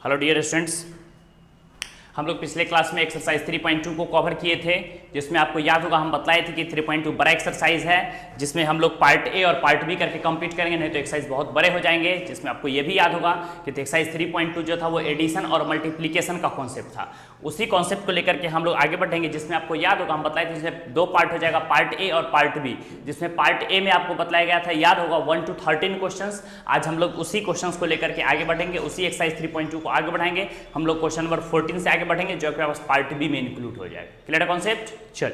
Hello dear students, हम लोग पिछले क्लास में एक्सरसाइज 3.2 को कवर किए थे, जिसमें आपको याद होगा हम बतलाए थे कि 3.2 बड़ा एक्सरसाइज है, जिसमें हम लोग पार्ट ए और पार्ट बी करके कंप्लीट करेंगे, नहीं तो एक्सरसाइज बहुत बड़े हो जाएंगे। जिसमें आपको ये भी याद होगा कि एक्सरसाइज 3.2 जो था वो एडिशन और मल्टीप्लीकेशन का कॉन्सेप्ट था। उसी कॉन्सेप्ट को लेकर के हम लोग आगे बढ़ेंगे, जिसमें आपको याद होगा हम बतलाए थे जिसमें दो पार्ट हो जाएगा, पार्ट ए और पार्ट बी। जिसमें पार्ट ए में आपको बतलाया गया था, याद होगा 1 to 13 क्वेश्चंस। आज हम लोग उसी क्वेश्चंस को लेकर के आगे बढ़ेंगे, उसी एक्सरसाइज 3.2 को आगे बढ़ाएंगे। हम लोग क्वेश्चन नंबर 14 से आगे बढ़ेंगे, जो कि पार्ट बी में इंक्लूड हो जाएगा। Clear concept? चल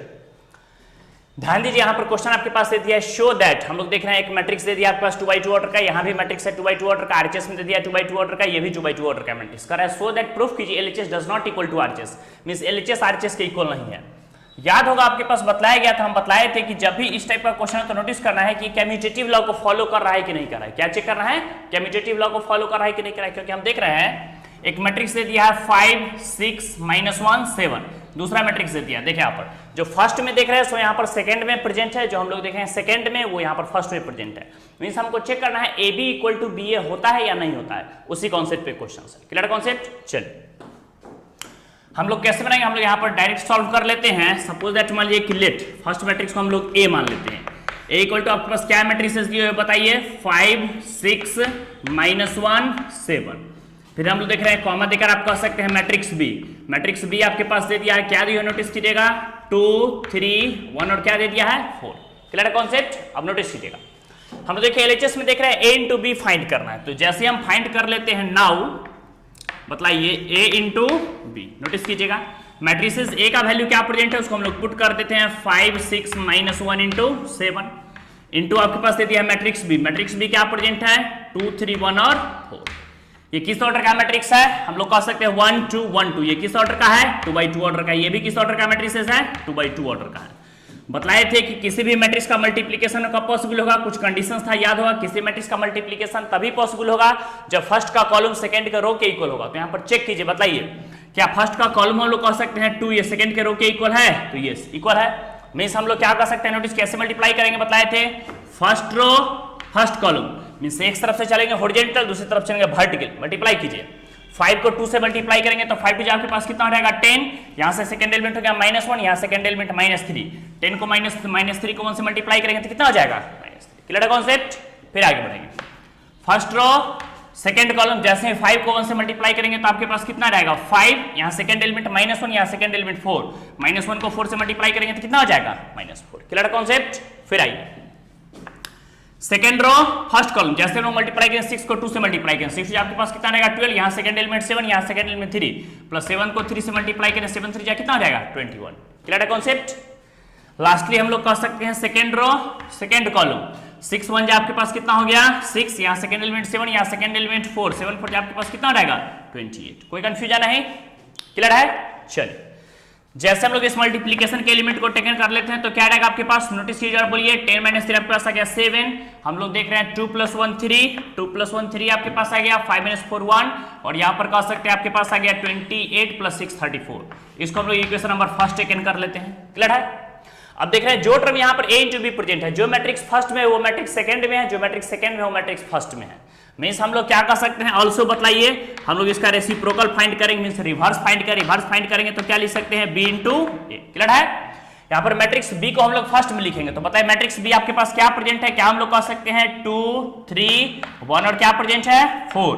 ध्यान दीजिए, यहाँ पर क्वेश्चन आपके पास दे दिया है, शो दैट। हम लोग देख रहे हैं एक मैट्रिक्स दे दिया आपके पास 2x2 ऑर्डर का, यहाँ भी मैट्रिक्स है 2x2 ऑर्डर का, आरएचएस में दे दिया 2x2 ऑर्डर का, ये भी 2x2 ऑर्डर का मैट्रिक्स कर रहा है। सो दैट प्रूफ कीजिए LHS does not equal to RHS, means LHS RHS के इक्वल नहीं है। याद होगा आपके पास बतलाया गया था, हम बतलाए थे कि जब भी इस टाइप का क्वेश्चन है तो नोटिस करना है कि कम्यूटेटिव लॉ को फॉलो कर रहा है कि नहीं कर रहा है। क्या चेक करना है? कम्यूटेटिव लॉ को फॉलो कर रहा है कि नहीं कर रहा है। क्योंकि हम देख रहे हैं एक मैट्रिक्स दे दिया है 5 6 -1 7, दूसरा मैट्रिक्स दे दिया। देखिए यहाँ पर जो फर्स्ट में देख रहे हैं सो यहाँ पर सेकंड में प्रेजेंट है, जो हम लोग देख रहे हैं सेकंड में वो यहाँ पर फर्स्ट में प्रेजेंट है। मींस हमको चेक करना है A B equal to B A होता है या नहीं होता है, उसी कॉन्सेप्ट पे क्वेश्चन है। Clear concept? चलिए हम लोग कैसे बनाएंगे, हम लोग यहाँ पर डायरेक्ट सॉल्व कर लेते हैं। सपोज दैट मान लीजिए कि लेट फर्स्ट मैट्रिक्स को हम लोग ए मान लेते हैं। ए इक्वल टू आपके पास क्या मैट्रिक्स दिए हुए बताइए, 5 6 -1 7। फिर हम लोग देख रहे हैं कॉमा देकर आप कह सकते हैं मैट्रिक्स बी। मैट्रिक्स बी आपके पास दे दिया है, क्या दिया नोटिस कीजिएगा, 2 3 1 और क्या दे दिया है 4। Clear concept? अब नोटिस कीजिएगा, हम लोग देखिए एलएचएस में देख रहे हैं ए इंटू बी फाइंड करना है। तो जैसे हम फाइंड कर लेते हैं नाउ, बतलाइए ए इंटू बी। नोटिस कीजिएगा मैट्रिसेस ए का वैल्यू क्या प्रेजेंट है उसको हम लोग पुट कर देते हैं 5 6 -1 इंटू 7 इंटू आपके पास दे दिया है मैट्रिक्स बी। मैट्रिक्स बी क्या प्रेजेंट है, 2 3 1 और 4। ये किस ऑर्डर का मैट्रिक्स है, हम लोग कह सकते हैं 1 2 1 2। ये किस ऑर्डर का है, 2x2 ऑर्डर का। ये भी किस ऑर्डर का मैट्रिक्स है, 2x2 ऑर्डर का है। बतलाए थे कि किसी भी मैट्रिक्स का मल्टीप्लिकेशन कब पॉसिबल होगा, कुछ कंडीशंस था, याद होगा। किसी मैट्रिक्स का मल्टीप्लिकेशन तभी पॉसिबल होगा जब फर्स्ट का कॉलम सेकंड के रो के इक्वल होगा। तो यहाँ पर चेक कीजिए, बताइए क्या फर्स्ट का कॉलम हम लोग कह सकते हैं 2, ये सेकंड के रो के इक्वल है, तो ये इक्वल है। मींस हम लोग क्या कर सकते हैं, नोटिस कैसे मल्टीप्लाई करेंगे, बताए थे first row first column, means एक तरफ से चलेंगे हॉरिजॉन्टल, दूसरी तरफ चलेंगे वर्टिकल। मल्टीप्लाई कीजिए, 5 को 2 से मल्टीप्लाई करेंगे तो 5 टू आपके पास कितना हो जाएगा 10। यहाँ से सेकंड एलिमेंट हो गया -1, यहाँ सेकंड एलिमेंट -3। 10 को -3 को 1 से मल्टीप्लाई करेंगे तो कितना हो जाएगा -3। Clear concept? फिर आगे बढ़ेंगे, फर्स्ट रो सेकंड कॉलम, जैसे 5 को 1 से मल्टीप्लाई करेंगे तो आपके पास कितना रहेगा 5, यहाँ सेकंड एलिमेंट -1, यहाँ सेकंड एलिमेंट 4, -1 को 4 से मल्टीप्लाई करेंगे तो कितना हो जाएगा -4। Clear concept? फिर आइए सेकंड रो फर्स्ट कॉलम, जैसे हम मल्टीप्लाई करें 6 को 2 से मल्टीप्लाई करें, 6 आपके पास कितना रहेगा 12, यहाँ सेकंड एलिमेंट 7, यहाँ सेकंड एलिमेंट 3, प्लस 7 को 3 से मल्टीप्लाई करें 7 3 कितना हो जाएगा 21। Clear concept? लास्टली हम लोग कह सकते हैं सेकंड रो सेकंड कॉलम, 6 1 आपके पास कितना हो गया 6, यहाँ सेकंड एलिमेंट 7, यहाँ सेकंड एलिमेंट 4, 7 4 आपके पास कितना हो जाएगा 28। कोई कंफ्यूजन नहीं? क्लियर है? चलिए जैसे हम लोग इस मल्टीप्लिकेशन के एलिमेंट को टेकन कर लेते हैं तो क्या रहेगा आपके पास, नोटिस कीजिए और बोलिए 10 - 3 आपके पास आ गया 7। हम लोग देख रहे हैं 2 + 1 3, 2 + 1 3 आपके पास आ गया, 5 - 4 1, और यहाँ पर कह सकते हैं आपके पास आ गया 28 + 6 34। इसको हम लोग इक्वेशन नंबर फर्स्ट टेकन कर लेते हैं। क्लियर है? अब देख रहे हैं जो टर्म यहाँ पर ए इंटू बी प्रेजेंट है, जो मैट्रिक्स फर्स्ट में है वो मैट्रिक्स सेकंड में है, जो मैट्रिक्स सेकंड में है वो मैट्रिक्स फर्स्ट में है। मींस हम लोग क्या कर सकते हैं, ऑल्सो बतलाइए, हम लोग इसका रेसिप्रोकल फाइंड करेंगे, मींस रिवर्स फाइंड करेंगे तो क्या लिख सकते हैं b इंटू ए। क्लियर है? यहाँ पर मैट्रिक्स बी को हम लोग फर्स्ट में लिखेंगे तो बताइए मैट्रिक्स बी आपके पास क्या प्रेजेंट है, क्या हम लोग कह सकते हैं 2 3 1 और क्या प्रेजेंट है 4,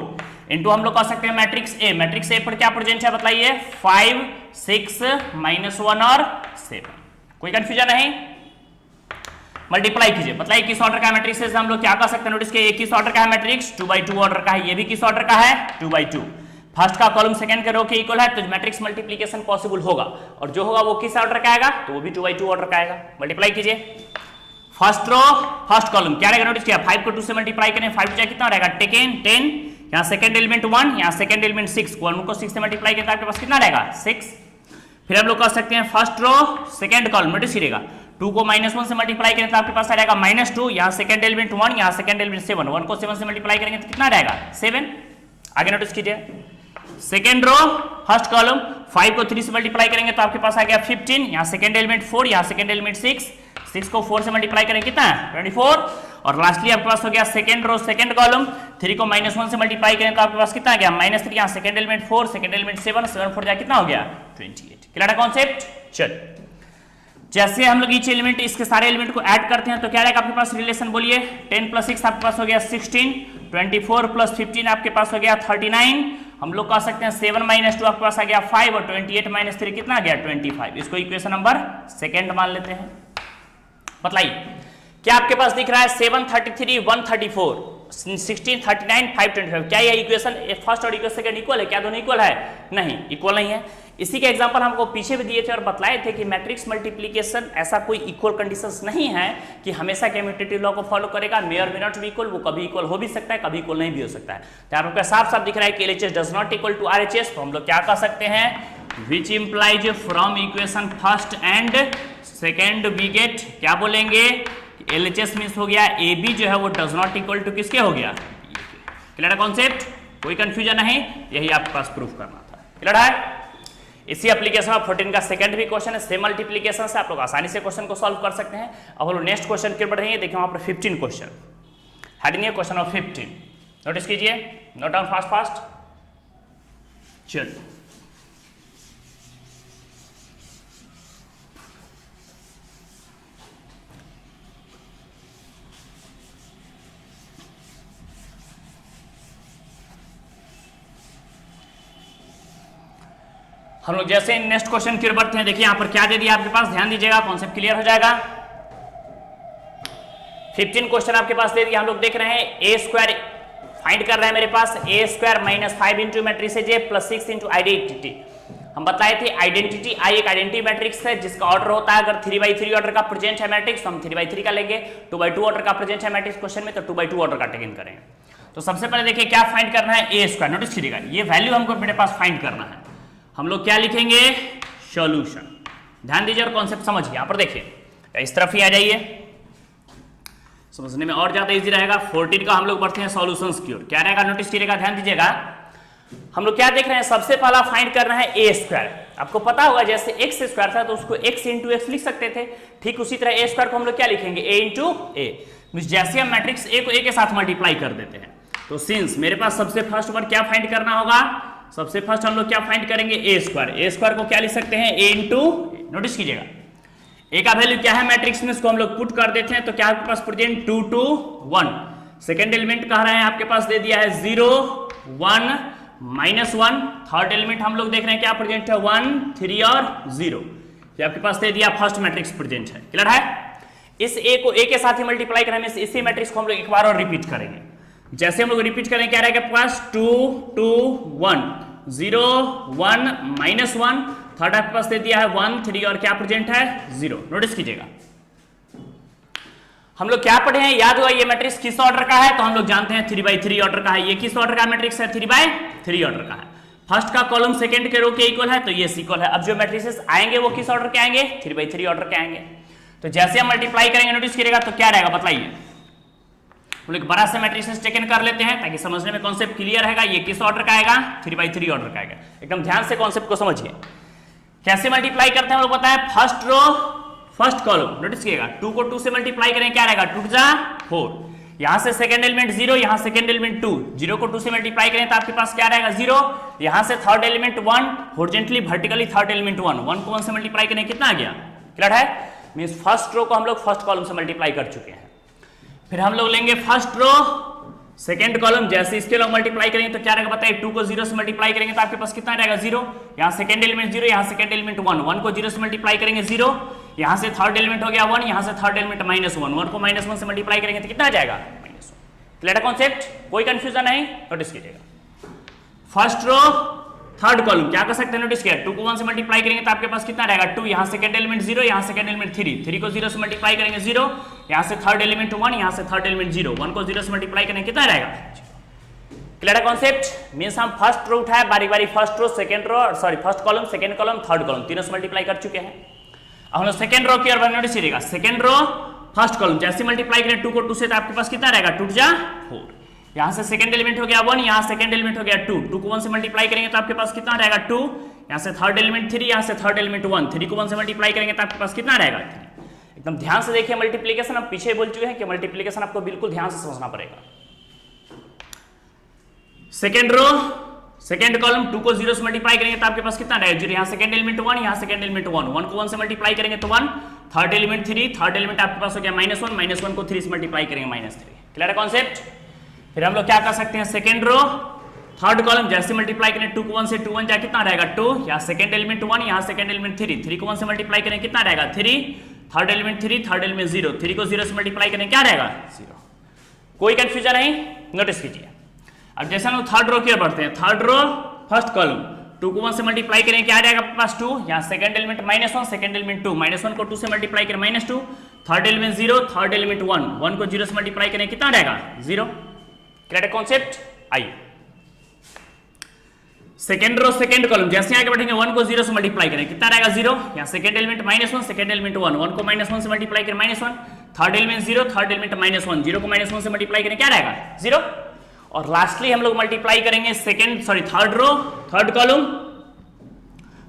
इंटू हम लोग कह सकते हैं मैट्रिक्स ए पर क्या प्रेजेंट है बताइए 5 6 -1 और 7। कोई कंफ्यूजन नहीं? मल्टीप्लाई कीजिए, बताइए किस ऑर्डर का मैट्रिक्स है, हम लोग क्या कर सकते हैं, नोटिस कीजिए किस ऑर्डर का है मैट्रिक्स 2x2 ऑर्डर का है, ये भी किस ऑर्डर का है 2x2। फर्स्ट का कॉलम सेकंड के रो के इक्वल है तो मैट्रिक्स मल्टीप्लिकेशन पॉसिबल होगा, और जो होगा वो किस ऑर्डर का आएगा, तो वो भी 2x2 ऑर्डर का आएगा। मल्टीप्लाई कीजिए, फर्स्ट रो फर्स्ट कॉलम क्या रहेगा, नोटिस किया 5 को 2 से मल्टीप्लाई करें, 5 टू कितना रहेगा 10, यहाँ सेकंड एलिमेंट 1, यहाँ सेकंड एलिमेंट 6, 1 को 6 से मल्टीप्लाई करें तो आपके पास कितना रहेगा 6। फिर हम लोग कह सकते हैं first row second column, notice कीजिएगा 2 को -1 से मल्टीप्लाई करें तो आपके पास आ जाएगा -2, यहाँ सेकंड एलिमेंट 1, यहाँ सेकंड एलिमेंट 7, 1 को 7 से मल्टीप्लाई करेंगे तो कितना रहेगा 7। आगे नोटिस कीजिए सेकंड रो फर्स्ट कॉलम, 5 को 3 से मल्टीप्लाई करेंगे तो आपके पास आ गया 15, यहाँ सेकंड एलिमेंट 4, यहाँ सेकंड एलिमेंट 6 को 4 से मल्टीप्लाई करें कितना 24, और लास्टली आपके पास हो गया सेकंड रो सेकंड कॉलम, 3 को -1 से मल्टीप्लाई करें तो आपके पास कितना आ गया -3, यहाँ सेकंड एलिमेंट 4, सेकंड एलिमेंट 7, 7 4 जा कितना हो गया 28। क्लियर है कॉन्सेप्ट। चल जैसे हम लोग ईच एलिमेंट इसके सारे एलिमेंट को ऐड करते हैं तो क्या रहेगा आपके पास रिलेशन बोलिए। 10 + 6 आपके पास हो गया 16, 24 + 15 आपके पास हो गया 39, हम लोग कह सकते हैं 7 - 2 आपके पास आ गया 5 और 28 - 3 कितना आ गया 25। इसको इक्वेशन नंबर सेकंड मान लेते हैं। बतलाइए क्या आपके पास दिख रहा है 7 33 134 16 39 5 25, क्या ये इक्वेशन फर्स्ट और इक्वेशन सेकंड इक्वल है? क्या दोनों इक्वल है? नहीं, इक्वल नहीं है। इसी के एग्जांपल हमको पीछे भी दिए थे और बतलाए थे कि मैट्रिक्स मल्टीप्लिकेशन ऐसा कोई इक्वल कंडीशंस नहीं है कि हमेशा कम्यूटेटिव लॉ को फॉलो करेगा। मे और मे नॉट बी इक्वल, वो कभी इक्वल हो भी सकता है, कभी इक्वल नहीं भी हो सकता है। तो यहाँ पर साफ साफ दिख रहा है कि LHS does not equal to RHS, तो हम लोग क्या कह सकते हैं which implies from equation first and second we get, क्या बोलेंगे LHS मीन्स हो गया AB जो है वो डज नॉट इक्वल टू किसके हो गया। क्लियर है कॉन्सेप्ट, कोई कंफ्यूजन नहीं, यही आपके पास प्रूफ करना था। क्लियर है। इसी एप्लीकेशन में 14 का सेकंड भी क्वेश्चन है, सेम मल्टीप्लिकेशन से आप लोग आसानी से क्वेश्चन को सॉल्व कर सकते हैं। अब हम लोग नेक्स्ट क्वेश्चन के बढ़ेंगे। देखिए वहां पर 15 क्वेश्चन हेडिंग है क्वेश्चन ऑफ 15, नोटिस कीजिए, नोट डाउन फास्ट फास्ट। चलिए हम लोग जैसे नेक्स्ट क्वेश्चन की ओर बढ़ते हैं। देखिए यहां पर क्या दे दिया आपके पास, ध्यान दीजिएगा, कॉन्सेप्ट क्लियर हो जाएगा। 15 क्वेश्चन आपके पास दे दिया, हम लोग देख रहे हैं ए स्क्वायर फाइंड कर रहे हैं मेरे पास ए स्क्वायर माइनस 5 इंटू मैट्रिक्स है जे प्लस 6 इंटू आइडेंटिटी। हम बताए थे आइडेंटिटी आई एक आइडेंटिटी मैट्रिक्स है जिसका ऑर्डर होता है, अगर 3/3 ऑर्डर का प्रेजेंट है मैट्रिक्स तो हम 3/3 का लेंगे, 2/2 ऑर्डर का प्रेजेंट है मैट्रिक्स क्वेश्चन में तो 2/2 ऑर्डर का टेकन करेंगे। तो सबसे पहले देखिए क्या फाइंड करना है ए स्क्वायर, नोटिस कीजिएगा ये वैल्यू हमको मेरे पास फाइंड करना है। हम लोग क्या लिखेंगे सॉल्यूशन, ध्यान दीजिए और कॉन्सेप्ट समझिए। यहां पर देखिए इस तरफ ही आ जाइए, समझने में और ज्यादा इजी रहेगा। 14 का हम लोग बढ़ते हैं सॉल्यूशंस की ओर, क्या रहेगा नोटिस कीजिएगा, ध्यान दीजिएगा। हम लोग क्या देख रहे हैं, सबसे पहला फाइंड करना है ए स्क्वायर। आपको पता होगा जैसे एक्स स्क्वायर था तो उसको x इंटू एक्स लिख सकते थे, ठीक उसी तरह ए स्क्वायर को हम लोग क्या लिखेंगे a इंटू ए। जैसे हम मैट्रिक्स ए को ए के साथ मल्टीप्लाई कर देते हैं तो सिंस मेरे पास सबसे फर्स्ट वर्ड क्या फाइंड करना होगा, सबसे फर्स्ट हम लोग क्या फाइंड करेंगे ए स्क्वायर को क्या लिख सकते हैं a इंटू, नोटिस कीजिएगा ए का वैल्यू क्या है मैट्रिक्स में, इसको हम लोग पुट कर देते हैं तो क्या आपके पास प्रेजेंट 2 2 1। सेकेंड एलिमेंट कह रहे हैं आपके पास दे दिया है 0 1 -1। थर्ड एलिमेंट हम लोग देख रहे हैं क्या प्रेजेंट है 1 3 और 0। ये आपके पास दे दिया फर्स्ट मैट्रिक्स प्रेजेंट है। क्लियर है। इस ए को ए के साथ ही मल्टीप्लाई करेंगे, इसी मैट्रिक्स को हम लोग एक बार और रिपीट करेंगे। जैसे हम लोग रिपीट करेंगे क्या रहेगा आपके पास 2 2 1 0 1 -1। थर्ड आपके पास दे दिया है 1 3 और क्या प्रेजेंट है 0। नोटिस कीजिएगा हम लोग क्या पढ़े हैं, याद हुआ ये मैट्रिक्स किस ऑर्डर का है, तो हम लोग जानते हैं 3/3 ऑर्डर का है। ये किस ऑर्डर का मैट्रिक्स है 3/3 ऑर्डर का है। फर्स्ट का कॉलम सेकंड के रो के इक्वल है तो ये इक्वल है। अब जो मैट्रिसेस आएंगे वो किस ऑर्डर के आएंगे 3/3 ऑर्डर के आएंगे। तो जैसे हम मल्टीप्लाई करेंगे नोटिस करिएगा तो क्या रहेगा बताइए, हम लोग बड़ा सा मैट्रिसेस टेकन कर लेते हैं ताकि समझने में कॉन्सेप्ट क्लियर रहेगा। ये किस ऑर्डर का आएगा 3/3 ऑर्डर का आएगा। एकदम ध्यान से कॉन्सेप्ट को समझिए कैसे मल्टीप्लाई करते हैं हम लोग बताएं। First row first column, notice कीजिएगा 2 को 2 से मल्टीप्लाई करें क्या रहेगा 2 जा 4। यहां से सेकंड एलिमेंट 0, यहां सेकंड एलिमेंट 2, 0 को 2 से मल्टीप्लाई करें तो आपके पास क्या रहेगा 0। यहां से third element 1, horizontally vertically third element 1, 1 को 1 से मल्टीप्लाई करें कितना आ गया। क्लियर है। मींस फर्स्ट रो को हम लोग फर्स्ट कॉलम से मल्टीप्लाई कर चुके हैं। फिर हम लोग लेंगे फर्स्ट रो सेकंड कॉलम, जैसे इसके लोग मल्टीप्लाई करेंगे तो क्या रहेगा बताइए 2 को 0 से मल्टीप्लाई करेंगे तो आपके पास कितना रहेगा 0। यहां सेकंड एलिमेंट 0, यहां सेकंड एलिमेंट 1, 1 को 0 से मल्टीप्लाई करेंगे 0। यहां से थर्ड एलिमेंट हो गया 1, यहां से थर्ड एलिमेंट -1, 1 को -1 से मल्टीप्लाई करेंगे तो कितना आ जाएगा -1। क्लियर है कॉन्सेप्ट, कोई कंफ्यूजन नहीं। नोटिस कीजिएगा फर्स्ट रो थर्ड कॉलम क्या कर सकते हैं, नोटिस किया 2 को 1 से मल्टीप्लाई करेंगे तो आपके पास कितना रहेगा 2। यहां सेकंड एलिमेंट 0, यहां सेकंड एलिमेंट 3, 3 को 0 से मल्टीप्लाई करेंगे 0। यहां से थर्ड एलिमेंट 1, यहां से थर्ड एलिमेंट 0, 1 को 0 से मल्टीप्लाई करेंगे कितना रहेगा। क्लियर है कॉन्सेप्ट। मींस हम फर्स्ट रो उठाए बारी बारी, first row second row sorry first column second column third column तीनों से मल्टीप्लाई कर चुके हैं। अब हम लोग सेकंड रो की ओर नोटिस करिएगा सेकंड रो फर्स्ट कॉलम जैसे मल्टीप्लाई करें 2 को 2 से तो आपके पास कितना रहेगा 2 जा 4। यहां से सेकंड एलिमेंट हो गया 1, यहां सेकंड एलिमेंट हो गया 2, 2 को 1 से मल्टीप्लाई करेंगे तो आपके पास कितना रहेगा 2। यहां से थर्ड एलिमेंट 3, यहां से थर्ड एलिमेंट 1, 3 को 1 से मल्टीप्लाई करेंगे तो आपके पास कितना रहेगा 3। एकदम ध्यान से देखिए मल्टीप्लिकेशन, हम पीछे बोल चुके हैं कि मल्टीप्लिकेशन आपको बिल्कुल ध्यान से समझना पड़ेगा। सेकेंड रो सेकेंड कॉलम 2 को 0 से मल्टीप्लाई करेंगे तो आपके पास कितना रहेगा 0, यहाँ सेकेंड एलिमेंट 1, यहाँ सेकेंड एलिमेंट 1 को 1 से मल्टीप्लाई करेंगे तो 1, थर्ड एलिमेंट 3, थर्ड एलिमेंट आपके पास हो गया -1, -1 को 3 से मल्टीप्लाई करेंगे -3। क्लियर है कॉन्सेप्ट? फिर हम लोग क्या कर सकते हैं, सेकेंड रो थर्ड कॉलम जैसे मल्टीप्लाई करें 2 को 1 से 2 1 जा कितना रहेगा 2, यहाँ सेकेंड एलिमेंट 1, यहाँ सेकेंड एलिमेंट 3, 3 को 1 से मल्टीप्लाई करें कितना रहेगा 3, थर्ड एलिमेंट 3, थर्ड एलिमेंट 0, 3 को 0 से मल्टीप्लाई करें क्या रहेगा 0। कोई कंफ्यूजन नहीं, नोटिस कीजिए। अब जैसे हम लोग थर्ड रो की ओर बढ़ते हैं, थर्ड रो फर्स्ट कॉलम 2 को 1 से मल्टीप्लाई करें क्या रहेगा आपके पास 2, यहाँ सेकंड एलिमेंट -1, सेकंड एलिमेंट 2, -1 को 2 से मल्टीप्लाई करें -2, थर्ड एलिमेंट 0, थर्ड एलिमेंट 1, 1 को 0 से मल्टीप्लाई करें कितना रहेगा 0। क्लियर है कॉन्सेप्ट? आइए सेकंड रो सेकंड कॉलम जैसे आगे बढ़ेंगे 1 को 0 से मल्टीप्लाई करें कितना रहेगा 0, यहाँ सेकंड एलिमेंट -1, सेकंड एलिमेंट 1, 1 को -1 से मल्टीप्लाई करें -1, थर्ड एलिमेंट 0, थर्ड एलिमेंट -1, 0 को -1 से मल्टीप्लाई करें क्या रहेगा 0। और लास्टली हम लोग मल्टीप्लाई करेंगे थर्ड रो थर्ड कॉलम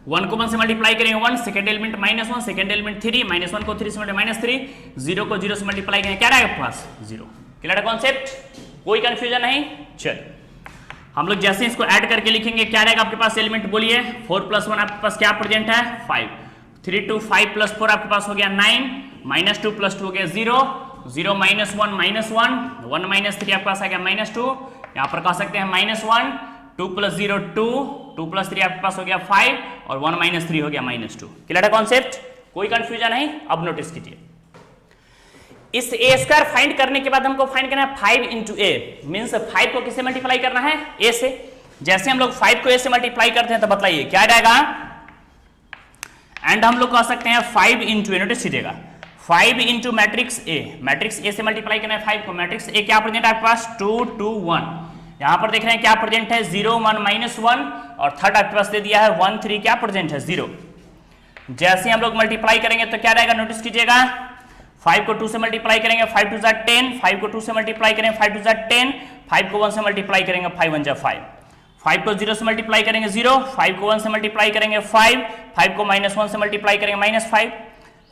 1 को 1 से मल्टीप्लाई करेंगे 1, सेकंड एलिमेंट -1, सेकंड एलिमेंट 3, -1 को 3 से मल्टीप्लाई -3, 0 को 0 से मल्टीप्लाई करेंगे क्या रहेगा आपके पास 0। क्लियर है कॉन्सेप्ट? कोई कंफ्यूजन नहीं। चलिए हम लोग जैसे इसको ऐड करके लिखेंगे क्या रहेगा आपके पास एलिमेंट बोलिए, 4 + 1 आपके पास क्या प्रेजेंट है 5, 3 2 5 + 4 आपके पास हो गया 9, -2 + 2 हो गया 0, 0 -1 -1, 1 -3 आपके पास आ गया -2, यहाँ पर कह सकते हैं -1, 2 + 0 2, 2 + 3 आपके पास हो गया 5 और 1 -3 हो गया -2। क्लियर है कॉन्सेप्ट? कोई कंफ्यूजन नहीं। अब नोटिस कीजिए इस a² फाइंड करने के बाद हमको फाइंड करना है 5 × a, मीन्स 5 को किससे मल्टीप्लाई करना है a से। जैसे हम लोग 5 को a से मल्टीप्लाई करते हैं तो बताइए क्या रहेगा, एंड हम लोग कह सकते हैं 5 × a, नोटिस कीजिएगा 5 × मैट्रिक्स a से मल्टीप्लाई करना है 5 को, मैट्रिक्स a क्या प्रेजेंट है आपके पास 2 2 1, यहां पर देख रहे हैं क्या प्रेजेंट है 0 1 -1 और थर्ड आपके पास दे दिया है 1 3 क्या प्रेजेंट है 0। जैसे हम लोग मल्टीप्लाई करेंगे तो क्या रहेगा, नोटिस कीजिएगा 5 को 2 से मल्टीप्लाई करेंगे 5 2 = 10, 5 को 2 से मल्टीप्लाई करेंगे 5 2 = 10, 5 को 1 से मल्टीप्लाई करेंगे 5 1 = 5, 5 को 0 से मल्टीप्लाई करेंगे 0, 5 को 1 से मल्टीप्लाई करेंगे 5, 5 को -1 से मल्टीप्लाई करेंगे -5,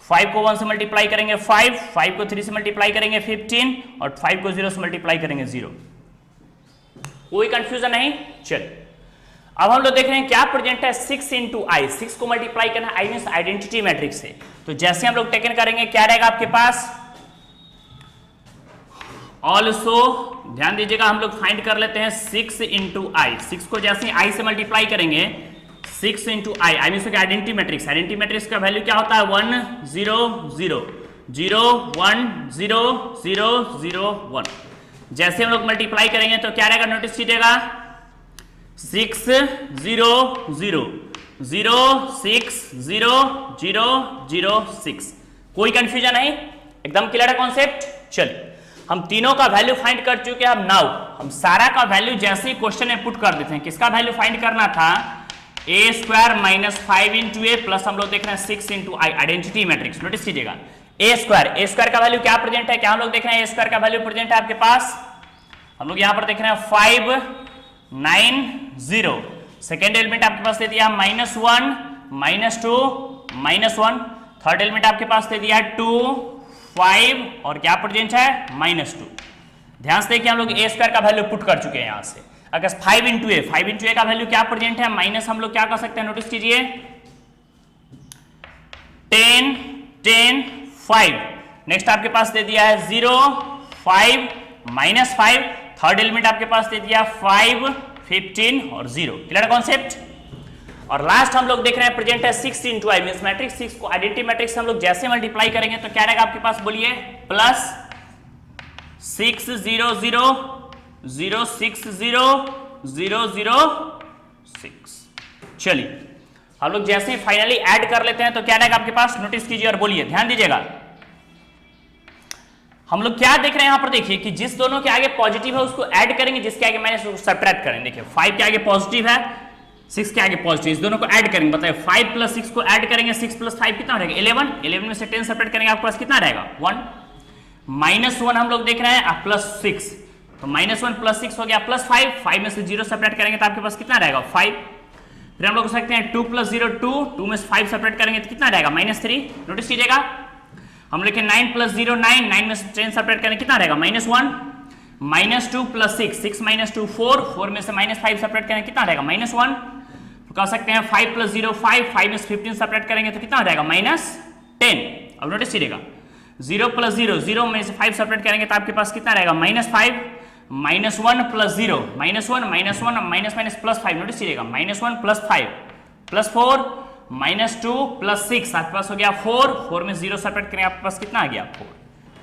5 को 1 से मल्टीप्लाई करेंगे 5, 5 को 3 से मल्टीप्लाई करेंगे 15 और 5 को 0 से मल्टीप्लाई करेंगे 0। कोई कंफ्यूजन नहीं। चल अब हम लोग देख रहे हैं क्या प्रेजेंट है 6 × i, 6 को मल्टीप्लाई करना है i मींस आइडेंटिटी मैट्रिक्स से, तो जैसे हम लोग टेकन करेंगे क्या रहेगा आपके पास ऑल्सो, ध्यान दीजिएगा हम लोग फाइंड कर लेते हैं 6 × i, 6 को जैसे i से मल्टीप्लाई करेंगे 6 × i means identity matrix, identity matrix का वैल्यू क्या होता है 1 0 0 0 1 0 0 0 1। जैसे हम लोग मल्टीप्लाई करेंगे तो क्या रहेगा, नोटिस कीजिएगा 6 0 0 0 6 0 0 0 6। कोई कंफ्यूजन नहीं, एकदम क्लियर है कॉन्सेप्ट। चलिए हम तीनों का वैल्यू फाइंड कर चुके हैं। अब नाउ हम सारा का वैल्यू जैसे ही क्वेश्चन में पुट कर देते हैं, किसका वैल्यू फाइंड करना था a² - 5 × a प्लस हम लोग देख रहे हैं 6 × i, आइडेंटिटी मैट्रिक्स। नोटिस कीजिएगा a² का वैल्यू क्या प्रेजेंट है, क्या हम लोग देख रहे हैं a² का वैल्यू प्रेजेंट है आपके पास, हम लोग यहां पर देख रहे हैं 5 9 0, सेकेंड एलिमेंट आपके पास दे दिया -1 -2 -1, थर्ड एलिमेंट आपके पास दे दिया 2 5 और क्या प्रेजेंट है -2। ध्यान से देखिए हम लोग a² का वैल्यू पुट कर चुके हैं यहां से। अगर 5 × a का वैल्यू क्या प्रेजेंट है माइनस, हम लोग क्या कर सकते हैं, नोटिस कीजिए 10 10 5, नेक्स्ट आपके पास दे दिया है 0 5 -5, थर्ड एलिमेंट आपके पास दे दिया 5 15 और 0। Clear concept. और लास्ट हम लोग देख रहे हैं प्रेजेंट है 6 × i मींस मैट्रिक्स 6 को आइडेंटिटी मैट्रिक्स हम लोग जैसे मल्टीप्लाई करेंगे तो क्या रहेगा आपके पास बोलिए प्लस 6 0 0 0 6 0 0 0 6। चलिए हम लोग जैसे ही फाइनली ऐड कर लेते हैं तो क्या रहेगा आपके पास, नोटिस कीजिए और बोलिए, ध्यान दीजिएगा हम लोग क्या देख रहे हैं यहां पर, देखिए कि जिस दोनों के आगे पॉजिटिव है उसको ऐड करेंगे, जिसके आगे माइनस उसको सब्ट्रैक्ट करेंगे। देखिए 5 के आगे पॉजिटिव है 6 के आगे पॉजिटिव, इस दोनों को ऐड करेंगे। बताइए 5 + 6 को ऐड करेंगे, 6 + 5 कितना रहेगा 11, 11 में से 10 सब्ट्रैक्ट करेंगे आपके पास कितना रहेगा 1, -1 हम लोग देख रहे हैं +6, तो -1 + 6 हो गया +5, 5 में से 0 सब्ट्रैक्ट करेंगे तो आपके पास कितना रहेगा 5। फिर हम लोग कर सकते हैं 2 + 0 2, 2 में से 5 सब्ट्रैक्ट करेंगे तो कितना रहेगा -3। नोटिस कीजिएगा हम लिखे 9 + 0 9, 9 में से 10 सब्ट्रैक्ट करेंगे कितना रहेगा -1, -2 प्लस 6, 6 - 2 4, 4 में से -5 सेपरेट करेंगे कितना रहेगा -1। तो कह सकते हैं 5 + 0 5, 5 में से 15 सेपरेट करेंगे तो कितना हो जाएगा -10। अब नोटिस कीजिएगा 0 + 0, 0 में से 5 सेपरेट करेंगे तो आपके पास कितना रहेगा -5, -1 + 0, -1 -1 माइनस प्लस 5, नोटिस कीजिएगा -1 + 5 + 4 -2 + 6, आपके पास हो गया 4, 4 में 0 सेपरेट करेंगे आपके पास कितना आ गया 4,